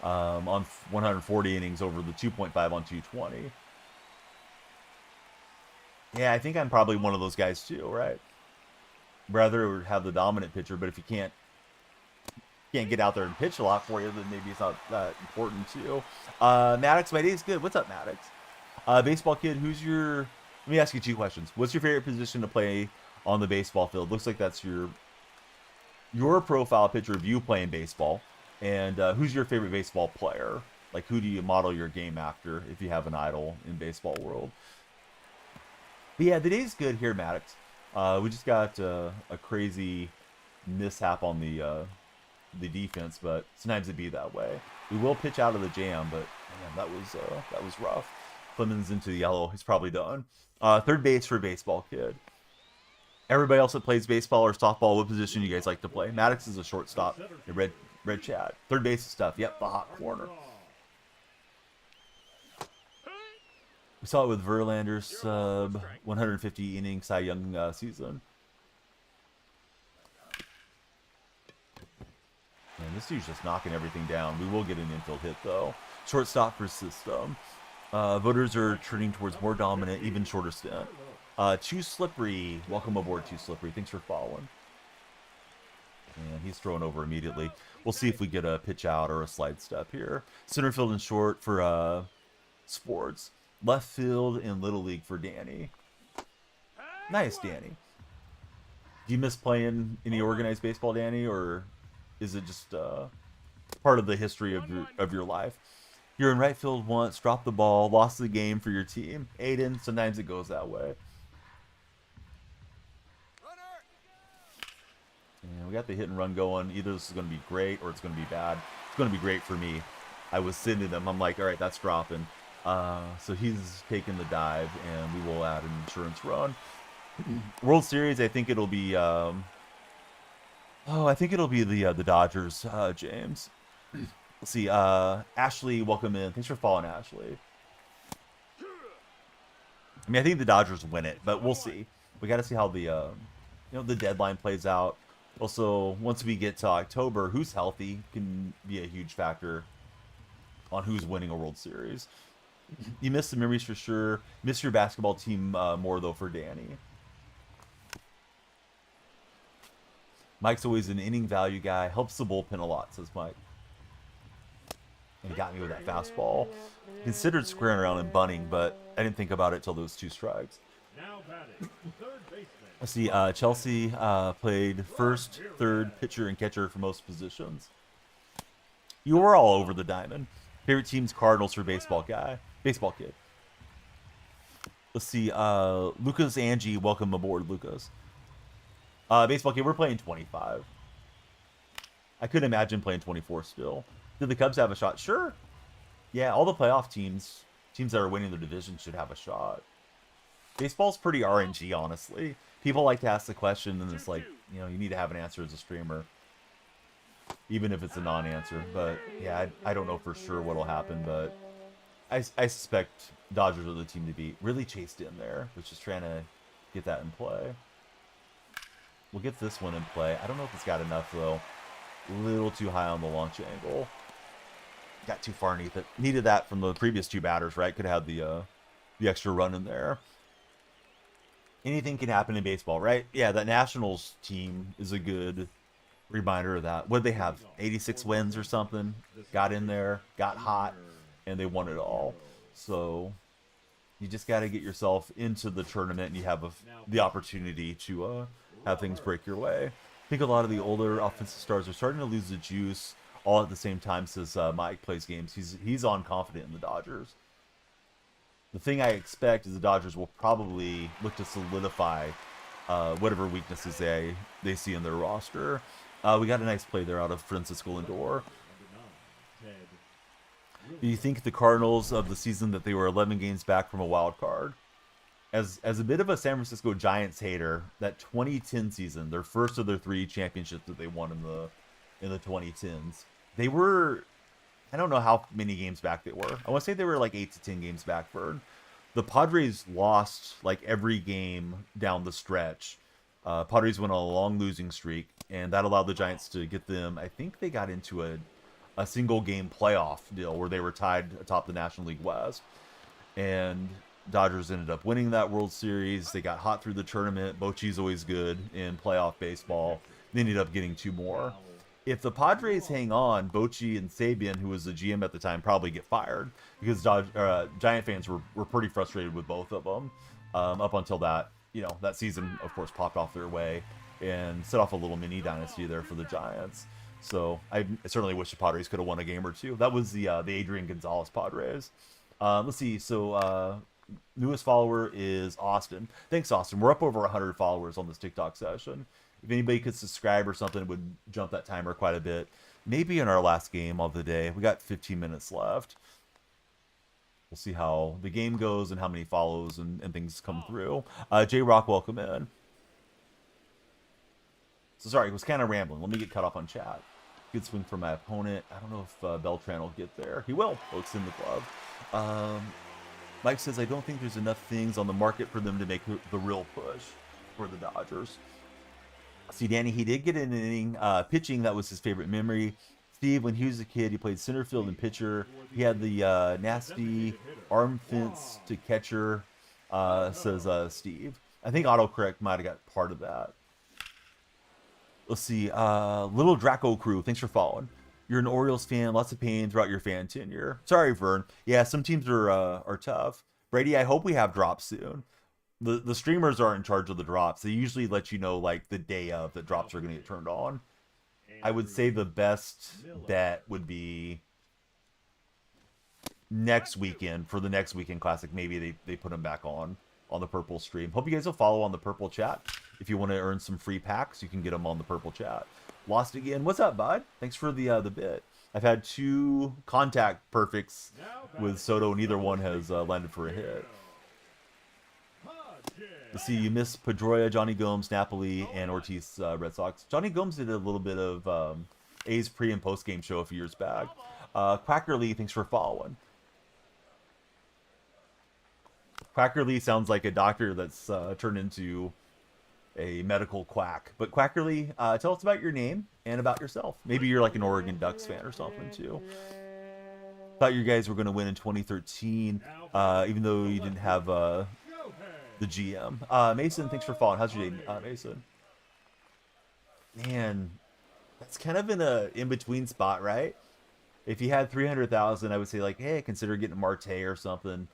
on 140 innings over the 2.5 on 220. Yeah, I think I'm probably one of those guys too, right? Rather have the dominant pitcher, but if you can't get out there and pitch a lot for you, then maybe it's not that important too. Maddox, my day's good. What's up, Maddox? Baseball Kid, let me ask you 2 questions. What's your favorite position to play on the baseball field? Looks like that's your your profile picture of you playing baseball, and who's your favorite baseball player? Like, who do you model your game after if you have an idol in baseball world? But yeah, the day's good here, Maddox. We just got a crazy mishap on the defense, but sometimes it be that way. We will pitch out of the jam, but man, that was rough. Clemens into the yellow. He's probably done. Third base for baseball kid. Everybody else that plays baseball or softball, what position you guys like to play? Maddox is a shortstop. Red chat. Third base stuff. Yep, the hot corner. We saw it with Verlander's sub 150 inning Cy Young season. Man, this dude's just knocking everything down. We will get an infield hit though. Shortstop for system. Voters are turning towards more dominant, even shorter stint. Too Slippery. Welcome aboard, Too Slippery. Thanks for following. And he's thrown over immediately. We'll see if we get a pitch out or a slide step here. Center field and short for sports. Left field and Little League for Danny. Nice, Danny. Do you miss playing any organized baseball, Danny, or is it just part of the history of your life? You're in right field once, dropped the ball, lost the game for your team. Aiden, sometimes it goes that way. And we got the hit and run going. Either this is going to be great or it's going to be bad. It's going to be great for me. I was sending them. I'm like, all right, that's dropping. So he's taking the dive, and we will add an insurance run. World Series, I think it'll be. I think it'll be the Dodgers, James. Let's see. Ashley, welcome in. Thanks for following, Ashley. I mean, I think the Dodgers win it, but we'll see. We got to see how the the deadline plays out. Also, once we get to October, who's healthy can be a huge factor on who's winning a World Series. You miss the memories for sure. Miss your basketball team more, though, for Danny. Mike's always an inning value guy. Helps the bullpen a lot, says Mike. And he got me with that fastball. Considered squaring around and bunting, but I didn't think about it till those 2 strikes. Now batting, third baseman. Let's see. Chelsea played first, third, pitcher, and catcher for most positions. You were all over the diamond. Favorite team's Cardinals for baseball kid. Let's see. Lucas Angie, welcome aboard, Lucas. Baseball kid, we're playing 25. I couldn't imagine playing 24 still. Did the Cubs have a shot? Sure. Yeah, all the playoff teams that are winning their division should have a shot. Baseball's pretty RNG, honestly. People like to ask the question, and it's like, you need to have an answer as a streamer, even if it's a non-answer. But yeah, I don't know for sure what'll happen, but I suspect Dodgers are the team to beat. Really chased in there, which is trying to get that in play. We'll get this one in play. I don't know if it's got enough, though. A little too high on the launch angle. Got too far underneath it. Needed that from the previous 2 batters, right? Could have had the extra run in there. Anything can happen in baseball, right? Yeah, that Nationals team is a good reminder of that. What did they have? 86 wins or something? Got in there, got hot, and they won it all. So you just got to get yourself into the tournament, and you have the opportunity to have things break your way. I think a lot of the older offensive stars are starting to lose the juice all at the same time since Mike plays games. He's on confident in the Dodgers. The thing I expect is the Dodgers will probably look to solidify whatever weaknesses they see in their roster. We got a nice play there out of Francisco Lindor. Do you think the Cardinals of the season that they were 11 games back from a wild card? As a bit of a San Francisco Giants hater, that 2010 season, their first of their 3 championships that they won in the 2010s, they were, I don't know how many games back they were. I want to say they were like 8 to 10 games back, Vern. The Padres lost like every game down the stretch. Padres went on a long losing streak, and that allowed the Giants to get them, I think they got into a single game playoff deal where they were tied atop the National League West. And Dodgers ended up winning that World Series. They got hot through the tournament. Bochy's always good in playoff baseball. They ended up getting 2 more. If the Padres hang on, Bochy and Sabian, who was the GM at the time, probably get fired because Giant fans were pretty frustrated with both of them up until that season, of course, popped off their way. and set off a little mini dynasty there for the Giants. So I certainly wish the Padres could have won a game or two. That was the Adrian Gonzalez Padres. Let's see. So newest follower is Austin. Thanks, Austin. We're up over 100 followers on this TikTok session. If anybody could subscribe or something, it would jump that timer quite a bit. Maybe in our last game of the day. We got 15 minutes left. We'll see how the game goes and how many follows and things come through. J Rock, welcome in. So sorry, it was kind of rambling. Let me get cut off on chat. Good swing from my opponent. I don't know if Beltran will get there. He will. Looks in the glove. Mike says, I don't think there's enough things on the market for them to make the real push for the Dodgers. See, Danny, he did get an inning pitching. That was his favorite memory. Steve, when he was a kid, he played center field and pitcher. He had the nasty arm fence to catcher, says Steve. I think autocorrect might have got part of that. Let's see. Little Draco Crew, thanks for following. You're an Orioles fan, lots of pain throughout your fan tenure. Sorry, Vern. Yeah, some teams are tough. Brady, I hope we have drops soon. The streamers are in charge of the drops. They usually let you know like the day of that drops are going to get turned on. I would say the best bet would be next weekend for the next weekend classic. Maybe they put them back on the purple stream. Hope you guys will follow on the purple chat. If you want to earn some free packs, you can get them on the purple chat. Lost again. What's up, bud? Thanks for the bit. I've had 2 contact perfects with Soto. Neither one has landed for a hit. Let's see, you missed Pedroia, Johnny Gomes, Napoli, and Ortiz Red Sox. Johnny Gomes did a little bit of A's pre- and post-game show a few years back. Quackerly, thanks for following. Quackerly sounds like a doctor that's turned into a medical quack. But Quackerly, tell us about your name and about yourself. Maybe you're like an Oregon Ducks fan or something too. Thought you guys were going to win in 2013, even though you didn't have the GM. Mason, thanks for following. How's your day, Mason? Man, that's kind of in a in-between spot, right? If you had 300,000, I would say like, hey, consider getting Marte or something.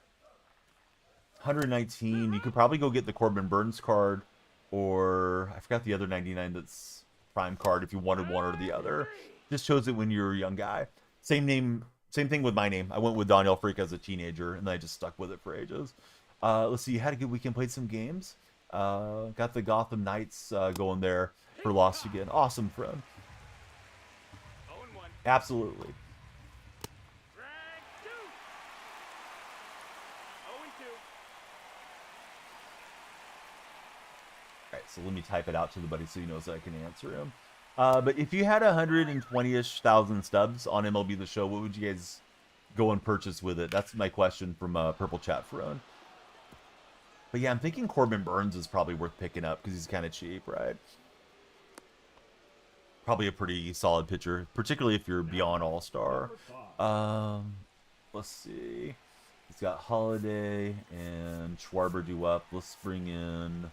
119, you could probably go get the Corbin Burns card, or I forgot the other 99 that's prime card if you wanted one or the other. Just chose it when you were a young guy. Same name, same thing with my name. I went with Daniel Freak as a teenager, and then I just stuck with it for ages. Let's see, you had a good weekend, played some games. Got the Gotham Knights going there for loss again. Awesome, friend. Absolutely. Alright, so let me type it out to the buddy so he knows I can answer him. But if you had 120-ish thousand stubs on MLB The Show, what would you guys go and purchase with it? That's my question from Purple Chat Frone. But yeah, I'm thinking Corbin Burns is probably worth picking up because he's kind of cheap, right? Probably a pretty solid pitcher, particularly if you're beyond All-Star. Let's see. He's got Holiday and Schwarber due up. Let's bring in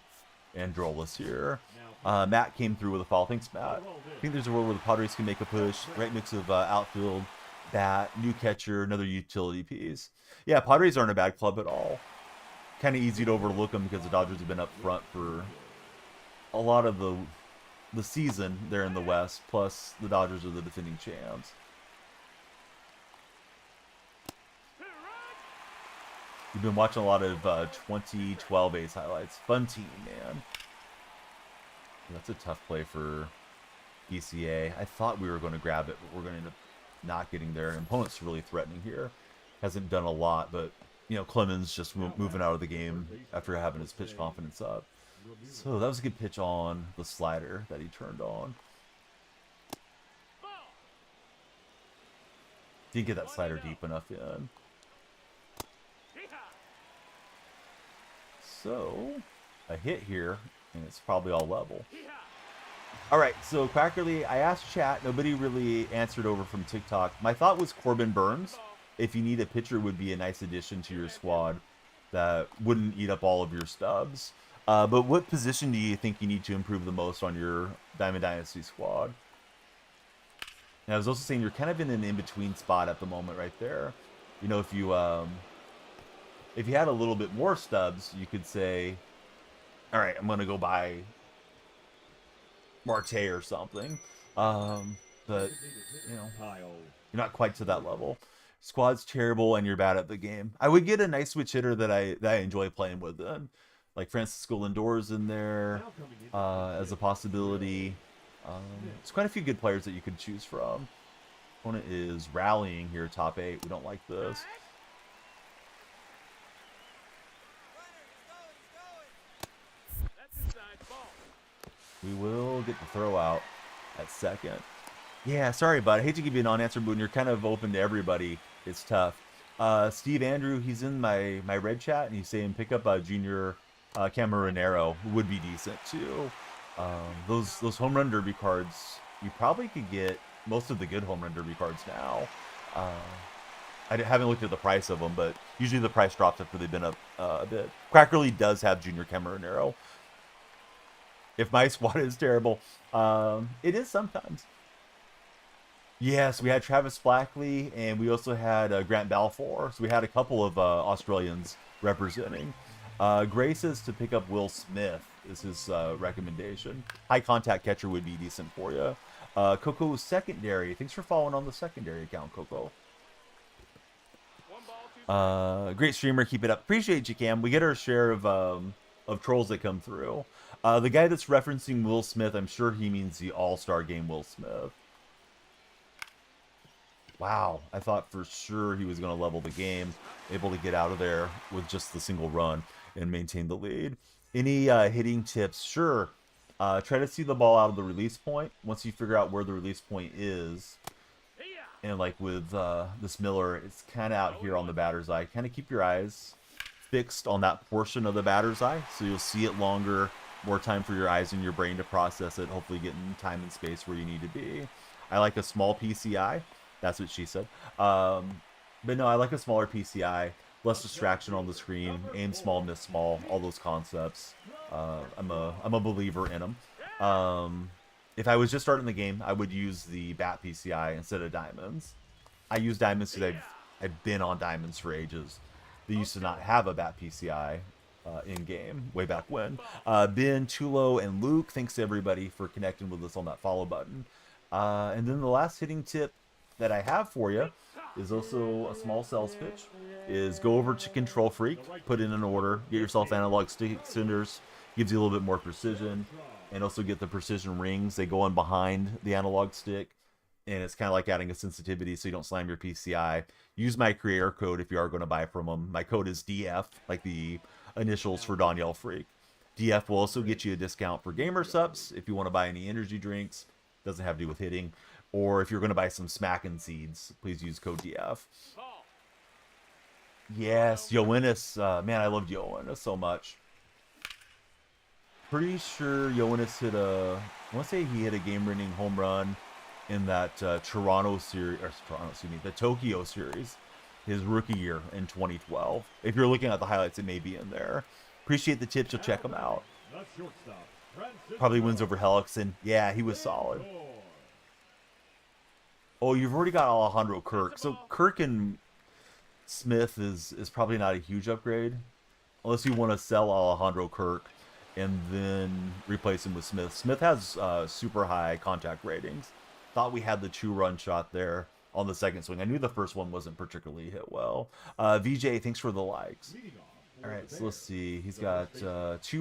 Androlis here. Matt came through with a foul. Thanks, Matt. I think there's a world where the Padres can make a push. Right mix of outfield, bat, new catcher, another utility piece. Yeah, Padres aren't a bad club at all. Kind of easy to overlook them because the Dodgers have been up front for a lot of the season there in the West. Plus, the Dodgers are the defending champs. You've been watching a lot of 2012 A's highlights. Fun team, man. That's a tough play for ECA. I thought we were going to grab it, but we're going to end up not getting there. And opponent's really threatening here. Hasn't done a lot, but you know, Clemens just moving out of the game after having his pitch confidence up. So that was a good pitch on the slider that he turned on. Didn't get that slider deep enough in. So, a hit here, and it's probably all level. Alright, so Quackerly, I asked chat, nobody really answered over from TikTok. My thought was Corbin Burns. If you need a pitcher, would be a nice addition to your squad that wouldn't eat up all of your stubs. But what position do you think you need to improve the most on your Diamond Dynasty squad? And I was also saying you're kind of in an in-between spot at the moment right there. You know, if you had a little bit more stubs, you could say, all right, I'm going to go buy Marte or something. But you know, Kyle. you're not quite to that level. Squad's terrible, and you're bad at the game. I would get a nice switch hitter that I enjoy playing with, then, like Francisco Lindor's in there Now coming into the as a fifth, possibility. There's quite a few good players that you could choose from. Opponent is rallying here, top 8. We don't like this. We will get the throw out at second. Yeah, sorry, bud. I hate to give you a non-answer, but when you're kind of open to everybody, it's tough. Steve Andrew, he's in my red chat, and he's saying pick up Junior Cameronero, who would be decent too. Those home run derby cards, you probably could get most of the good home run derby cards now. I haven't looked at the price of them, but usually the price drops after they've been up a bit. Quackerly does have Junior Cameronero. If my squad is terrible, it is sometimes. Yes, we had Travis Blackley, and we also had Grant Balfour. So we had a couple of Australians representing. Gray says to pick up Will Smith is his recommendation. High contact catcher would be decent for you. Coco Secondary. Thanks for following on the secondary account, Coco. Great streamer. Keep it up. Appreciate you, Cam. We get our share of trolls that come through. The guy that's referencing Will Smith, I'm sure he means the All-Star Game Will Smith. Wow, I thought for sure he was going to level the game, able to get out of there with just the single run and maintain the lead. Any hitting tips? Sure. Try to see the ball out of the release point. Once you figure out where the release point is, and like with this Miller, it's kind of out here on the batter's eye. Kind of keep your eyes fixed on that portion of the batter's eye, so you'll see it longer, more time for your eyes and your brain to process it, hopefully getting time and space where you need to be. I like a small PCI. That's what she said. But no, I like a smaller PCI, less distraction on the screen, aim small, miss small, all those concepts. I'm a believer in them. If I was just starting the game, I would use the bat PCI instead of diamonds. I use diamonds because I've been on diamonds for ages. They used to not have a bat PCI in game way back when. Ben, Chulo, and Luke, thanks to everybody for connecting with us on that follow button. And then the last hitting tip that I have for you is also a small sales pitch. Is go over to Control Freak, put in an order, get yourself analog stick extenders, gives you a little bit more precision, and also get the precision rings. They go on behind the analog stick, and it's kind of like adding a sensitivity so you don't slam your PCI. Use my creator code if you are going to buy from them. My code is DF, like the initials for Danielle Freak. DF will also get you a discount for gamer subs if you want to buy any energy drinks. Doesn't have to do with hitting. Or if you're going to buy some smacking seeds, please use code DF. Yes, Yoenis. Man, I loved Yoenis so much. Pretty sure Yoenis hit I want to say he hit a game-winning home run in that Toronto series, or the Tokyo series, his rookie year in 2012. If you're looking at the highlights, it may be in there. Appreciate the tips. You'll check them out. Probably wins over Hellickson. Yeah, he was solid. Oh, you've already got Alejandro Kirk. So Kirk and Smith is probably not a huge upgrade. Unless you want to sell Alejandro Kirk and then replace him with Smith. Smith has super high contact ratings. Thought we had the 2-run shot there on the second swing. I knew the first one wasn't particularly hit well. VJ, thanks for the likes. All right, so let's see. He's got 2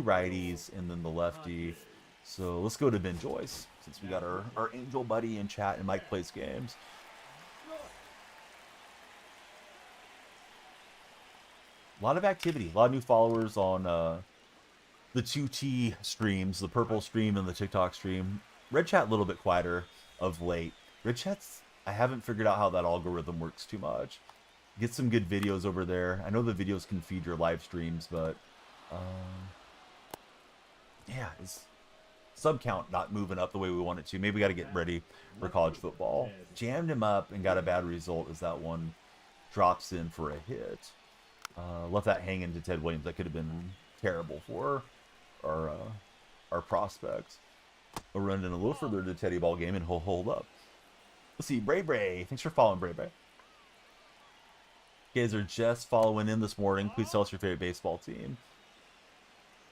righties and then the lefty. So let's go to Ben Joyce, since we got our angel buddy in chat and Mike plays games. A lot of activity, a lot of new followers on the 2T streams, the purple stream and the TikTok stream. Red Chat a little bit quieter of late. Red Chat's, I haven't figured out how that algorithm works too much. Get some good videos over there. I know the videos can feed your live streams, but yeah, it's sub count not moving up the way we want it to. Maybe we got to get ready for college football. Jammed him up and got a bad result as that one drops in for a hit. Left that hanging to Ted Williams. That could have been terrible for our prospects. We'll run in a little further to Teddy ball game and he'll hold up. Let's see, Bray Bray. Thanks for following, Bray Bray. You guys are just following in this morning. Please tell us your favorite baseball team.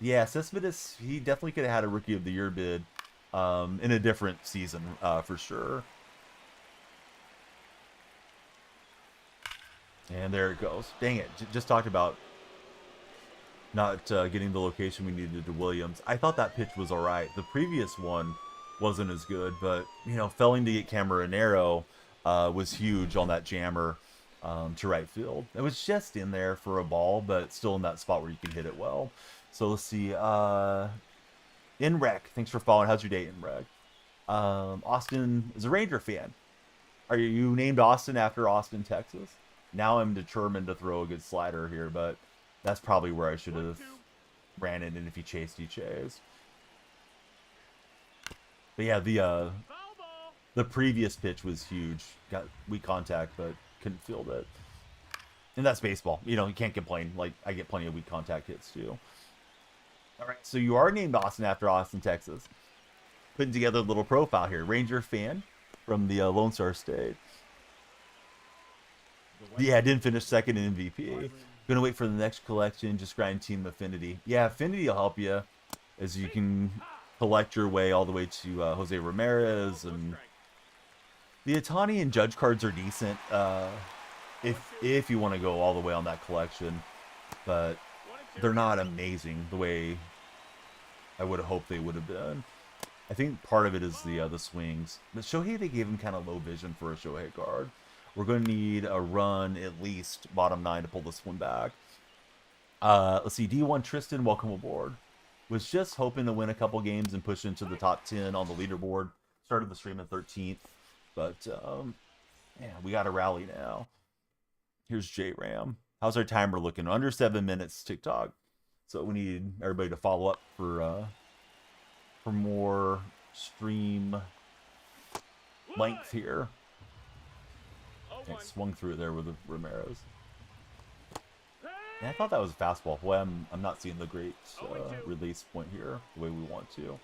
Yeah, Cespedes, he definitely could have had a Rookie of the Year bid in a different season for sure. And there it goes. Dang it. Just talked about not getting the location we needed to Williams. I thought that pitch was all right. The previous one wasn't as good, but, you know, failing to get Cameronero was huge on that jammer to right field. It was just in there for a ball, but still in that spot where you can hit it well. So let's see. Inrec, thanks for following. How's your day, Inrec? Austin is a Ranger fan. Are you named Austin after Austin, Texas? Now I'm determined to throw a good slider here, but that's probably where I should have ran it, and if he chased, he chased. But yeah, the previous pitch was huge. Got weak contact, but couldn't field it. And that's baseball. You know, you can't complain. Like, I get plenty of weak contact hits, too. All right, so you are named Austin after Austin, Texas. Putting together a little profile here. Ranger fan from the Lone Star State. Yeah, didn't finish second in MVP. Gonna wait for the next collection. Just grind team affinity. Yeah, affinity will help you as you can collect your way all the way to Jose Ramirez, and the Otani and Judge cards are decent if you want to go all the way on that collection, but they're not amazing the way I would have hoped they would have been. I think part of it is the swings. But Shohei, they gave him kind of low vision for a Shohei card. We're going to need a run at least bottom 9 to pull this one back. Let's see. D1 Tristan, welcome aboard. Was just hoping to win a couple games and push into the top 10 on the leaderboard. Started the stream at 13th. But, yeah, we got to rally now. Here's J-Ram. How's our timer looking? Under 7 minutes, TikTok. So we need everybody to follow up for more stream length here. I swung through it there with the Ramirez. Yeah, I thought that was a fastball. Boy, I'm not seeing the great release point here the way we want to.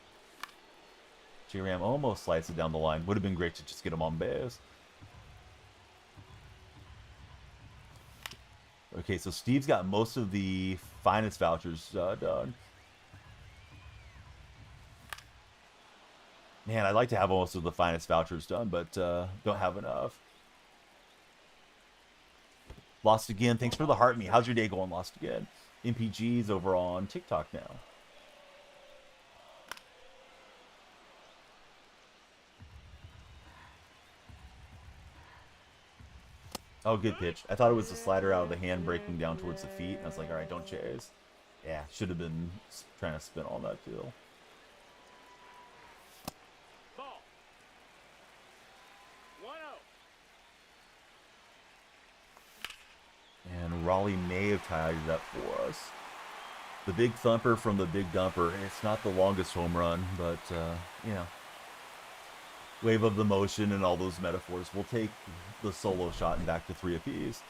J-Ram almost slides it down the line. Would have been great to just get him on base. Okay, so Steve's got most of the finest vouchers done. Man, I'd like to have most of the finest vouchers done, but don't have enough. Lost Again, thanks for the heart me. How's your day going, Lost Again? MPG's over on TikTok now. Oh, good pitch. I thought it was a slider out of the hand breaking down towards the feet. And I was like, all right, don't chase. Yeah, should have been trying to spin on that too. And Raleigh may have tied it up for us. The big thumper from the big dumper. It's not the longest home run, but, you know. Wave of the motion and all those metaphors. We'll take the solo shot and back to 3 apiece.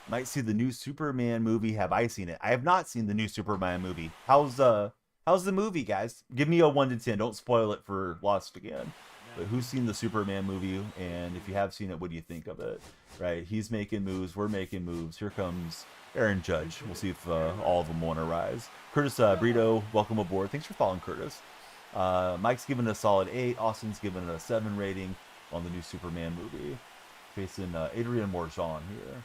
Might see the new Superman movie. Have I seen it? I have not seen the new Superman movie. How's the movie, guys? Give me a 1 to 10. Don't spoil it for Lost Again. But who's seen the Superman movie? And if you have seen it, what do you think of it? Right? He's making moves. We're making moves. Here comes Aaron Judge. We'll see if all of them want to rise. Curtis Brito, welcome aboard. Thanks for following, Curtis. Mike's giving it a solid 8. Austin's giving it a 7 rating on the new Superman movie. Facing Adrian Morjan here.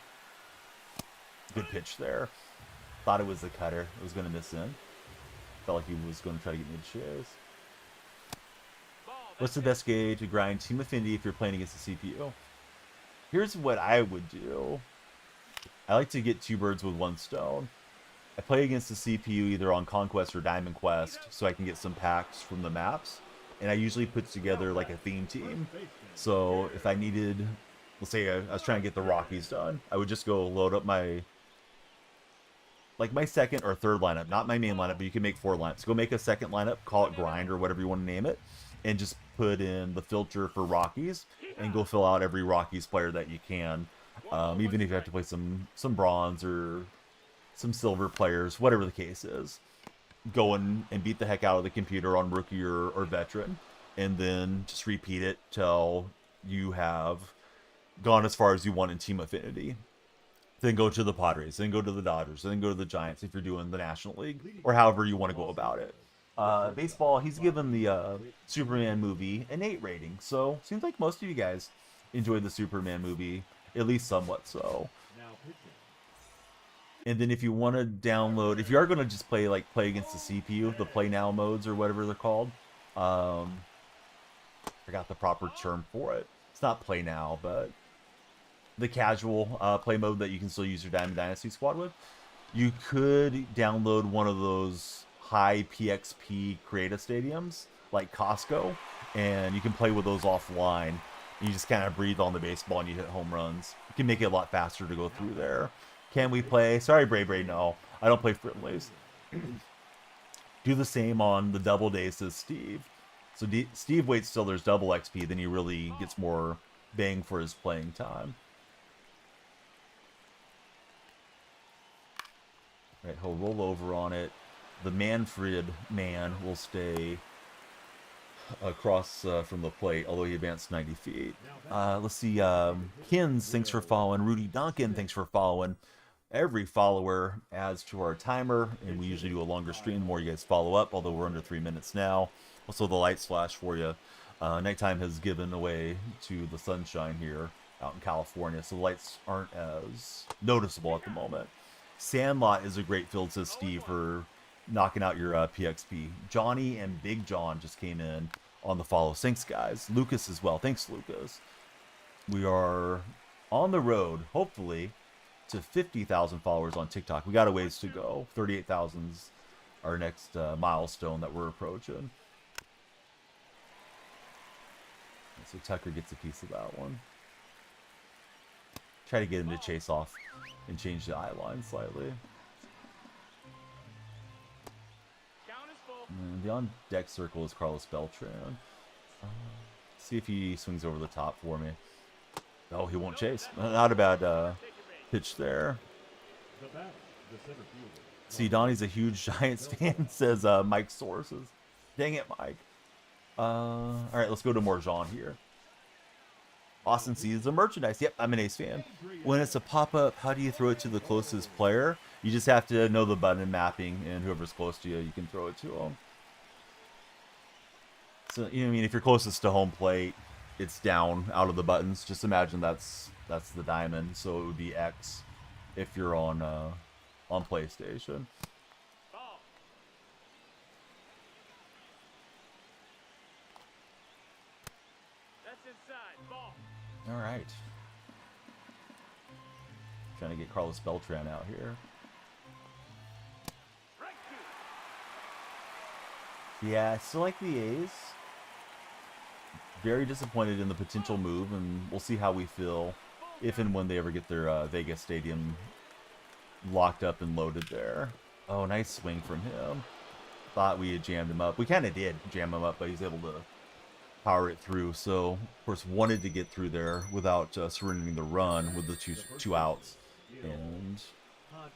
Good pitch there. Thought it was the cutter. It was going to miss in. Felt like he was going to try to get mid-shares. What's the best gauge to grind Team Affinity if you're playing against the CPU? Here's what I would do. I like to get 2 birds with 1 stone. I play against the CPU either on Conquest or Diamond Quest so I can get some packs from the maps. And I usually put together like a theme team. So if I needed, let's say I was trying to get the Rockies done, I would just go load up my second or third lineup. Not my main lineup, but you can make 4 lineups. Go make a second lineup, call it grind or whatever you want to name it. And just put in the filter for Rockies and go fill out every Rockies player that you can. Even if you have to play some bronze or some silver players, whatever the case is. Go in and beat the heck out of the computer on rookie or veteran. And then just repeat it till you have gone as far as you want in Team Affinity. Then go to the Padres, then go to the Dodgers, then go to the Giants if you're doing the National League, or however you want to go about it. Baseball, he's given the Superman movie an 8 rating. So seems like most of you guys enjoyed the Superman movie, at least somewhat so. Now pitching. And then if you want to download, if you are going to just play against the CPU, the Play Now modes or whatever they're called, I forgot the proper term for it. It's not Play Now, but the casual play mode that you can still use your Diamond Dynasty squad with. You could download one of those high PXP creative stadiums like Costco, and you can play with those offline. You just kind of breathe on the baseball and you hit home runs. You can make it a lot faster to go through there. Can we play? Sorry, Bray, no. I don't play friendlies. Do the same on the double days, says Steve. So Steve waits till there's double XP, then he really gets more bang for his playing time. Right, he'll roll over on it. The Manfred man will stay across from the plate, although he advanced 90 feet. Let's see. Kins, thanks for following. Rudy Duncan, thanks for following. Every follower adds to our timer, and we usually do a longer stream the more you guys follow up, although we're under 3 minutes now. Also, the lights flash for you. Nighttime has given away to the sunshine here out in California, so the lights aren't as noticeable at the moment. Sandlot is a great field, says Steve, for knocking out your PXP. Johnny and Big John just came in on the follow. Thanks, guys. Lucas as well. Thanks, Lucas. We are on the road, hopefully, to 50,000 followers on TikTok. We got a ways to go. 38,000's our next milestone that we're approaching. So Tucker gets a piece of that one. Try to get him to chase off and change the eye line slightly. And the on deck circle is Carlos Beltran. See if he swings over the top for me. Oh, he won't chase. Not a bad pitch there. See, Donnie's a huge Giants fan, says Mike Sources. Dang it, Mike. All right, let's go to Morjan here. Austin sees the merchandise. Yep, I'm an Ace fan. When it's a pop-up, how do you throw it to the closest player? You just have to know the button mapping, and whoever's close to you, you can throw it to them. So, you know, I mean, if you're closest to home plate, it's down out of the buttons. Just imagine that's the diamond, so it would be X if you're on PlayStation. All right. Trying to get Carlos Beltran out here. Yeah, I still like the A's. Very disappointed in the potential move, and we'll see how we feel if and when they ever get their Vegas stadium locked up and loaded there. Oh, nice swing from him. Thought we had jammed him up. We kind of did jam him up, but he's able to power it through. So, of course, wanted to get through there without surrendering the run with the two outs, and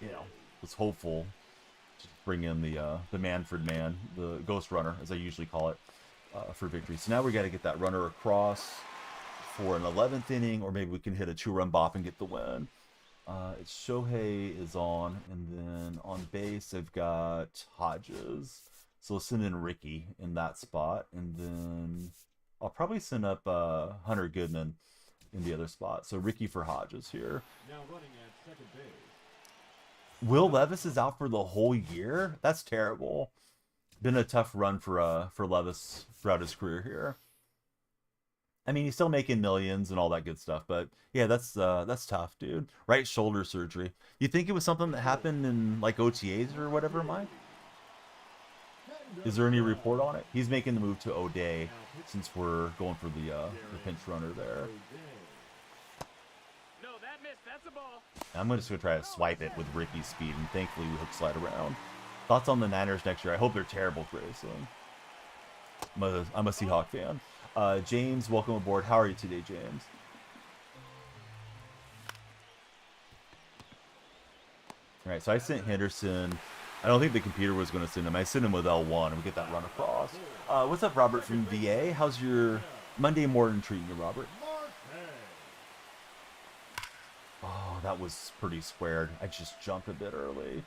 you know, was hopeful to bring in the Manfred man, the ghost runner, as I usually call it, for victory. So now we got to get that runner across for an 11th inning, or maybe we can hit a 2-run bop and get the win. It's Shohei is on, and then on base I've got Hodges. So let's send in Ricky in that spot, and then I'll probably send up Hunter Goodman in the other spot. So Ricky for Hodges here. Now running at second base. Will Levis is out for the whole year? That's terrible. Been a tough run for Levis throughout his career here. I mean, he's still making millions and all that good stuff, but yeah, that's tough, dude. Right shoulder surgery. You think it was something that happened in like OTAs or whatever, Mike? Is there any report on it? He's making the move to O'Day since we're going for the pinch runner there. No, that missed. That's a ball. I'm just going to try to swipe it with Ricky's speed, and thankfully we hook slide around. Thoughts on the Niners next year? I hope they're terrible, Grayson. I'm a Seahawk fan. James, welcome aboard. How are you today, James? All right, so I sent Henderson. I don't think the computer was going to send him. I sent him with L1, and we get that run across. What's up, Robert from VA? How's your Monday morning treating you, Robert? Oh, that was pretty squared. I just jumped a bit early.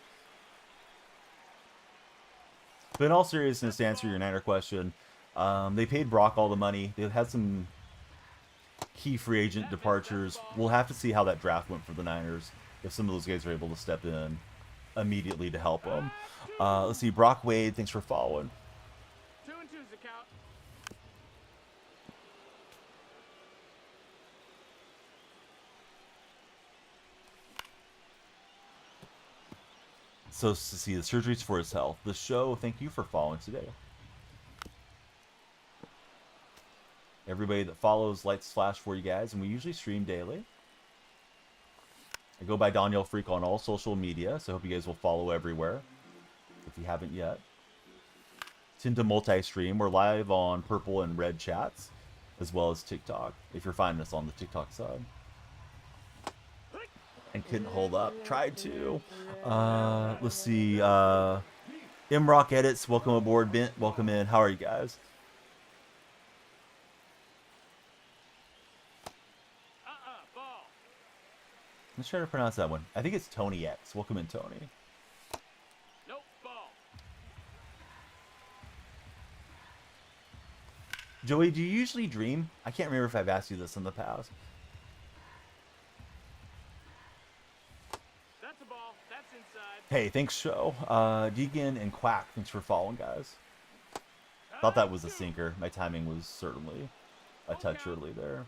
But in all seriousness, to answer your Niner question, they paid Brock all the money. They've had some key free agent departures. We'll have to see how that draft went for the Niners, if some of those guys are able to step in immediately to help them. Let's see, Brock Wade, thanks for following. 2-2's the count. So to see the surgeries for his health. The show, thank you for following today. Everybody that follows, lights flash for you guys, and we usually stream daily. I go by Daniel Freak on all social media, so I hope you guys will follow everywhere if you haven't yet. Tend to multi-stream. We're live on purple and red chats, as well as TikTok, if you're finding us on the TikTok side. And couldn't hold up. Tried to. Let's see. M-Rock Edits, welcome aboard. Bent, welcome in. How are you guys? Ball. Let's try to pronounce that one. I think it's Tony X. Welcome in, Tony. Nope, ball. Joey, do you usually dream? I can't remember if I've asked you this in the past. That's a ball. That's inside. Hey, thanks, show. Deegan and Quack, thanks for following, guys. Thought that was a sinker. My timing was certainly a touch early there.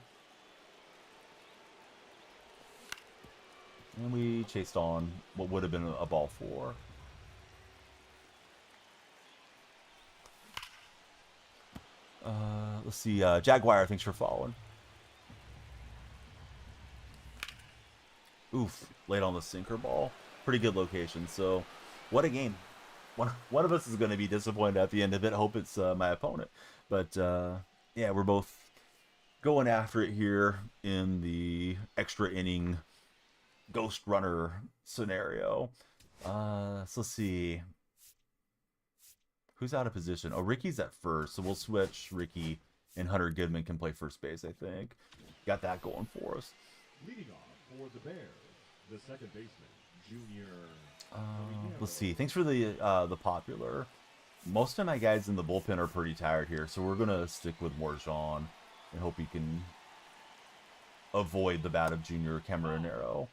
And we chased on what would have been a ball 4. Let's see. Jaguar, thanks for following. Oof, late on the sinker ball. Pretty good location. So, what a game. One of us is going to be disappointed at the end of it. Hope it's my opponent. But, yeah, we're both going after it here in the extra inning Ghost Runner scenario. So let's see. Who's out of position? Oh, Ricky's at first, so we'll switch Ricky, and Hunter Goodman can play first base, I think. Got that going for us. Leading off for the Bears, the second baseman, Junior. Let's see. Thanks for the popular. Most of my guys in the bullpen are pretty tired here, so we're gonna stick with Morjan and hope he can avoid the bat of Junior Cameronero.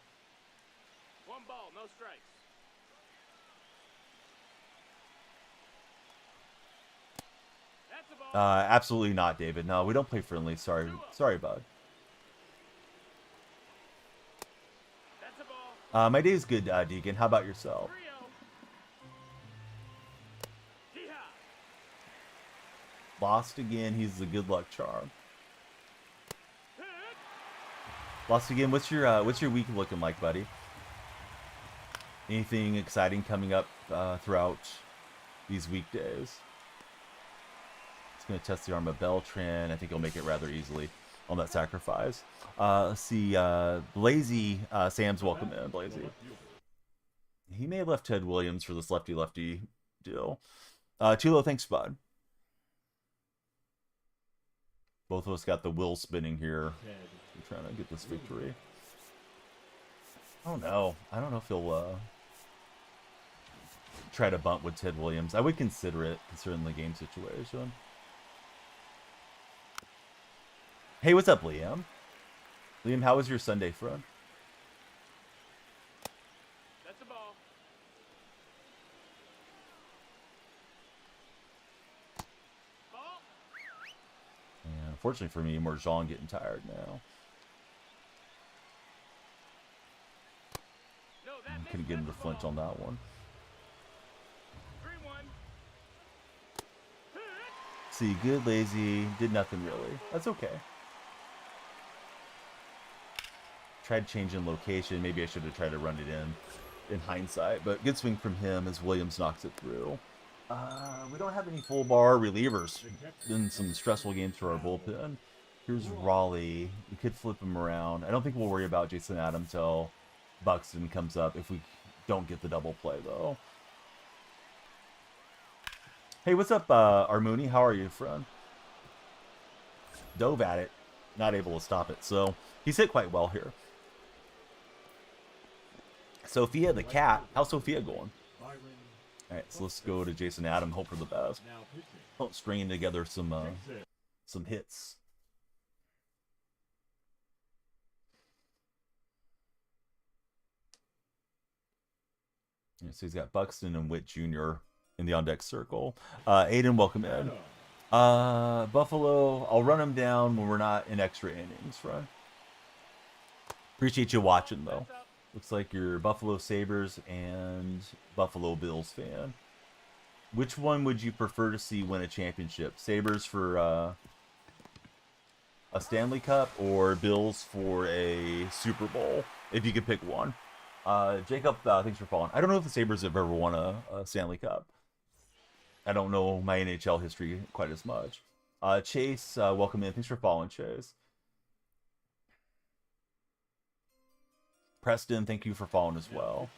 One ball, no strikes. That's a ball. Absolutely not, David. No, we don't play friendly. Sorry, bud. That's a ball. My day's good, Deegan. How about yourself? 3-0. Hee-haw. Lost again. He's the good luck charm. Hit. Lost again. What's your week looking like, buddy? Anything exciting coming up throughout these weekdays? It's going to test the arm of Beltran. I think he'll make it rather easily on that sacrifice. Let's see. Blazy Sam's welcome in. Blazy. He may have left Ted Williams for this lefty-lefty deal. Tulo, thanks, bud. Both of us got the wheel spinning here. I'm trying to get this victory. Oh no, I don't know if he'll try to bunt with Ted Williams. I would consider it, considering the game situation. Hey, what's up, Liam? Liam, how was your Sunday, friend? That's a ball. Ball. And unfortunately for me, Morjan getting tired now. No, that Couldn't get him to flinch on that one. 3-1. Hit. See, good, lazy, did nothing really. That's okay. Tried changing location. Maybe I should have tried to run it in hindsight. But good swing from him as Williams knocks it through. We don't have any full bar relievers. Been some stressful games for our bullpen. Here's Raleigh. We could flip him around. I don't think we'll worry about Jason Adams till Buxton comes up if we don't get the double play, though. Hey, what's up, Armuni? How are you, friend? Dove at it. Not able to stop it. So he's hit quite well here. Sophia the cat. How's Sophia going? All right, so let's go to Jason Adam. Hope for the best. Now pitching. Hope stringing together some Takes it. some hits. Yeah, so he's got Buxton and Witt Jr. in the on deck circle. Aiden, welcome in. Buffalo, I'll run him down when we're not in extra innings, right? Appreciate you watching though. That's up. Looks like you're Buffalo Sabres and Buffalo Bills fan. Which one would you prefer to see win a championship? Sabres for a Stanley Cup or Bills for a Super Bowl? If you could pick one. Jacob, thanks for following. I don't know if the Sabres have ever won a Stanley Cup. I don't know my NHL history quite as much. Chase, welcome in. Thanks for following, Chase. Preston, thank you for following as well.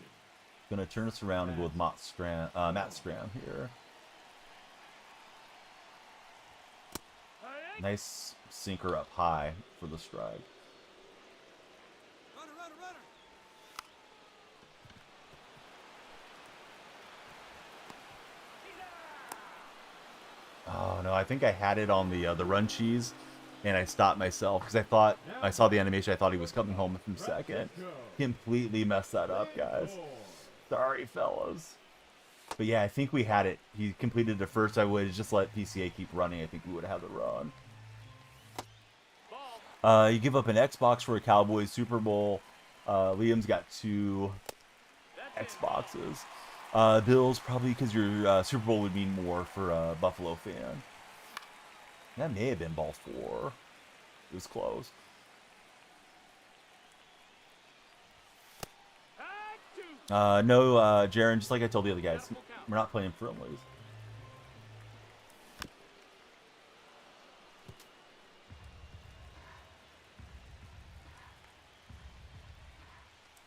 Gonna turn us around and go with Matt Scram here. Nice sinker up high for the strike. Oh no, I think I had it on the run cheese, and I stopped myself because I saw the animation. I thought he was coming home from second. Completely messed that up, guys. Sorry, fellas. But yeah, I think we had it. He completed the first. I would just let PCA keep running. I think we would have had the run. You give up an Xbox for a Cowboys Super Bowl. Liam's got 2 Xboxes. Bills, probably because your Super Bowl would mean more for a Buffalo fan. That may have been ball 4. It was close. No, Jaron, just like I told the other guys, we're not playing friendlies.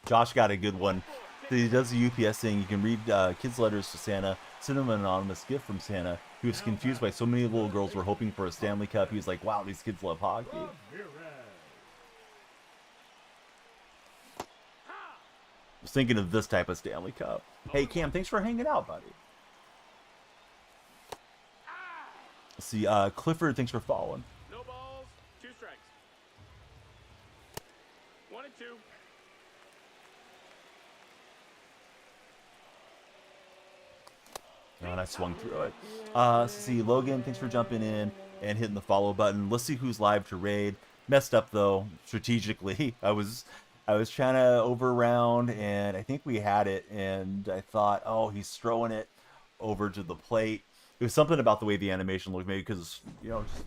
Josh got a good one. He does the UPS thing. You can read kids' letters to Santa, send him an anonymous gift from Santa. He was confused why so many little girls were hoping for a Stanley Cup. He was like, wow, these kids love hockey. I was thinking of this type of Stanley Cup. Hey, Cam, thanks for hanging out, buddy. Let's see, Clifford, thanks for following. No balls, 2 strikes. 1 and 2. Oh, and I swung through it. Let's see, Logan, thanks for jumping in and hitting the follow button. Let's see who's live to raid. Messed up though, strategically. I was trying to over round, and I think we had it, and I thought, oh, he's throwing it over to the plate. It was something about the way the animation looked, maybe because, you know, just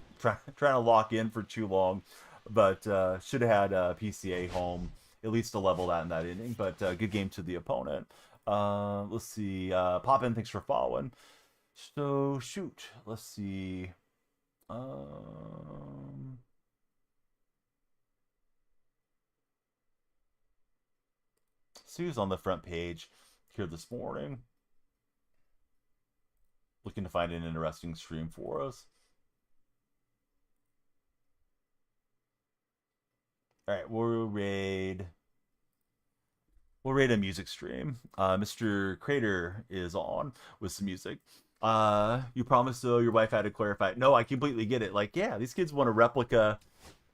trying to lock in for too long. But should have had PCA home, at least to level that in that inning. But good game to the opponent. Let's see. Poppin, thanks for following. So, shoot. Let's see. See who's on the front page here this morning. Looking to find an interesting stream for us. All right, we'll raid a music stream. Mr. Crater is on with some music. You promised though your wife had to clarify. No, I completely get it. Like, yeah, these kids want a replica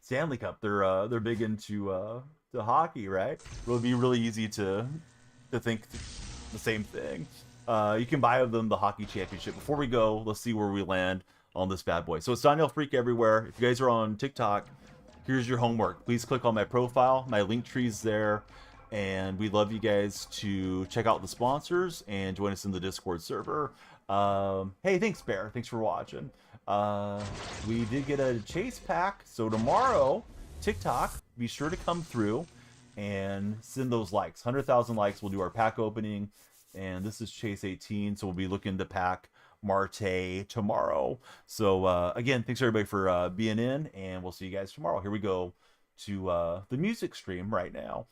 Stanley Cup. They're big into hockey, right? It would be really easy to think the same thing. You can buy them the hockey championship. Before we go, let's see where we land on this bad boy. So it's Daniel Freak everywhere. If you guys are on TikTok, here's your homework. Please click on my profile. My link tree's there. And we'd love you guys to check out the sponsors and join us in the Discord server. Hey, thanks, Bear. Thanks for watching. We did get a chase pack. So tomorrow, TikTok, be sure to come through and send those likes. 100,000 likes, we'll do our pack opening. And this is Chase 18, so we'll be looking to pack Marte tomorrow. So, again, thanks everybody for being in, and we'll see you guys tomorrow. Here we go to the music stream right now.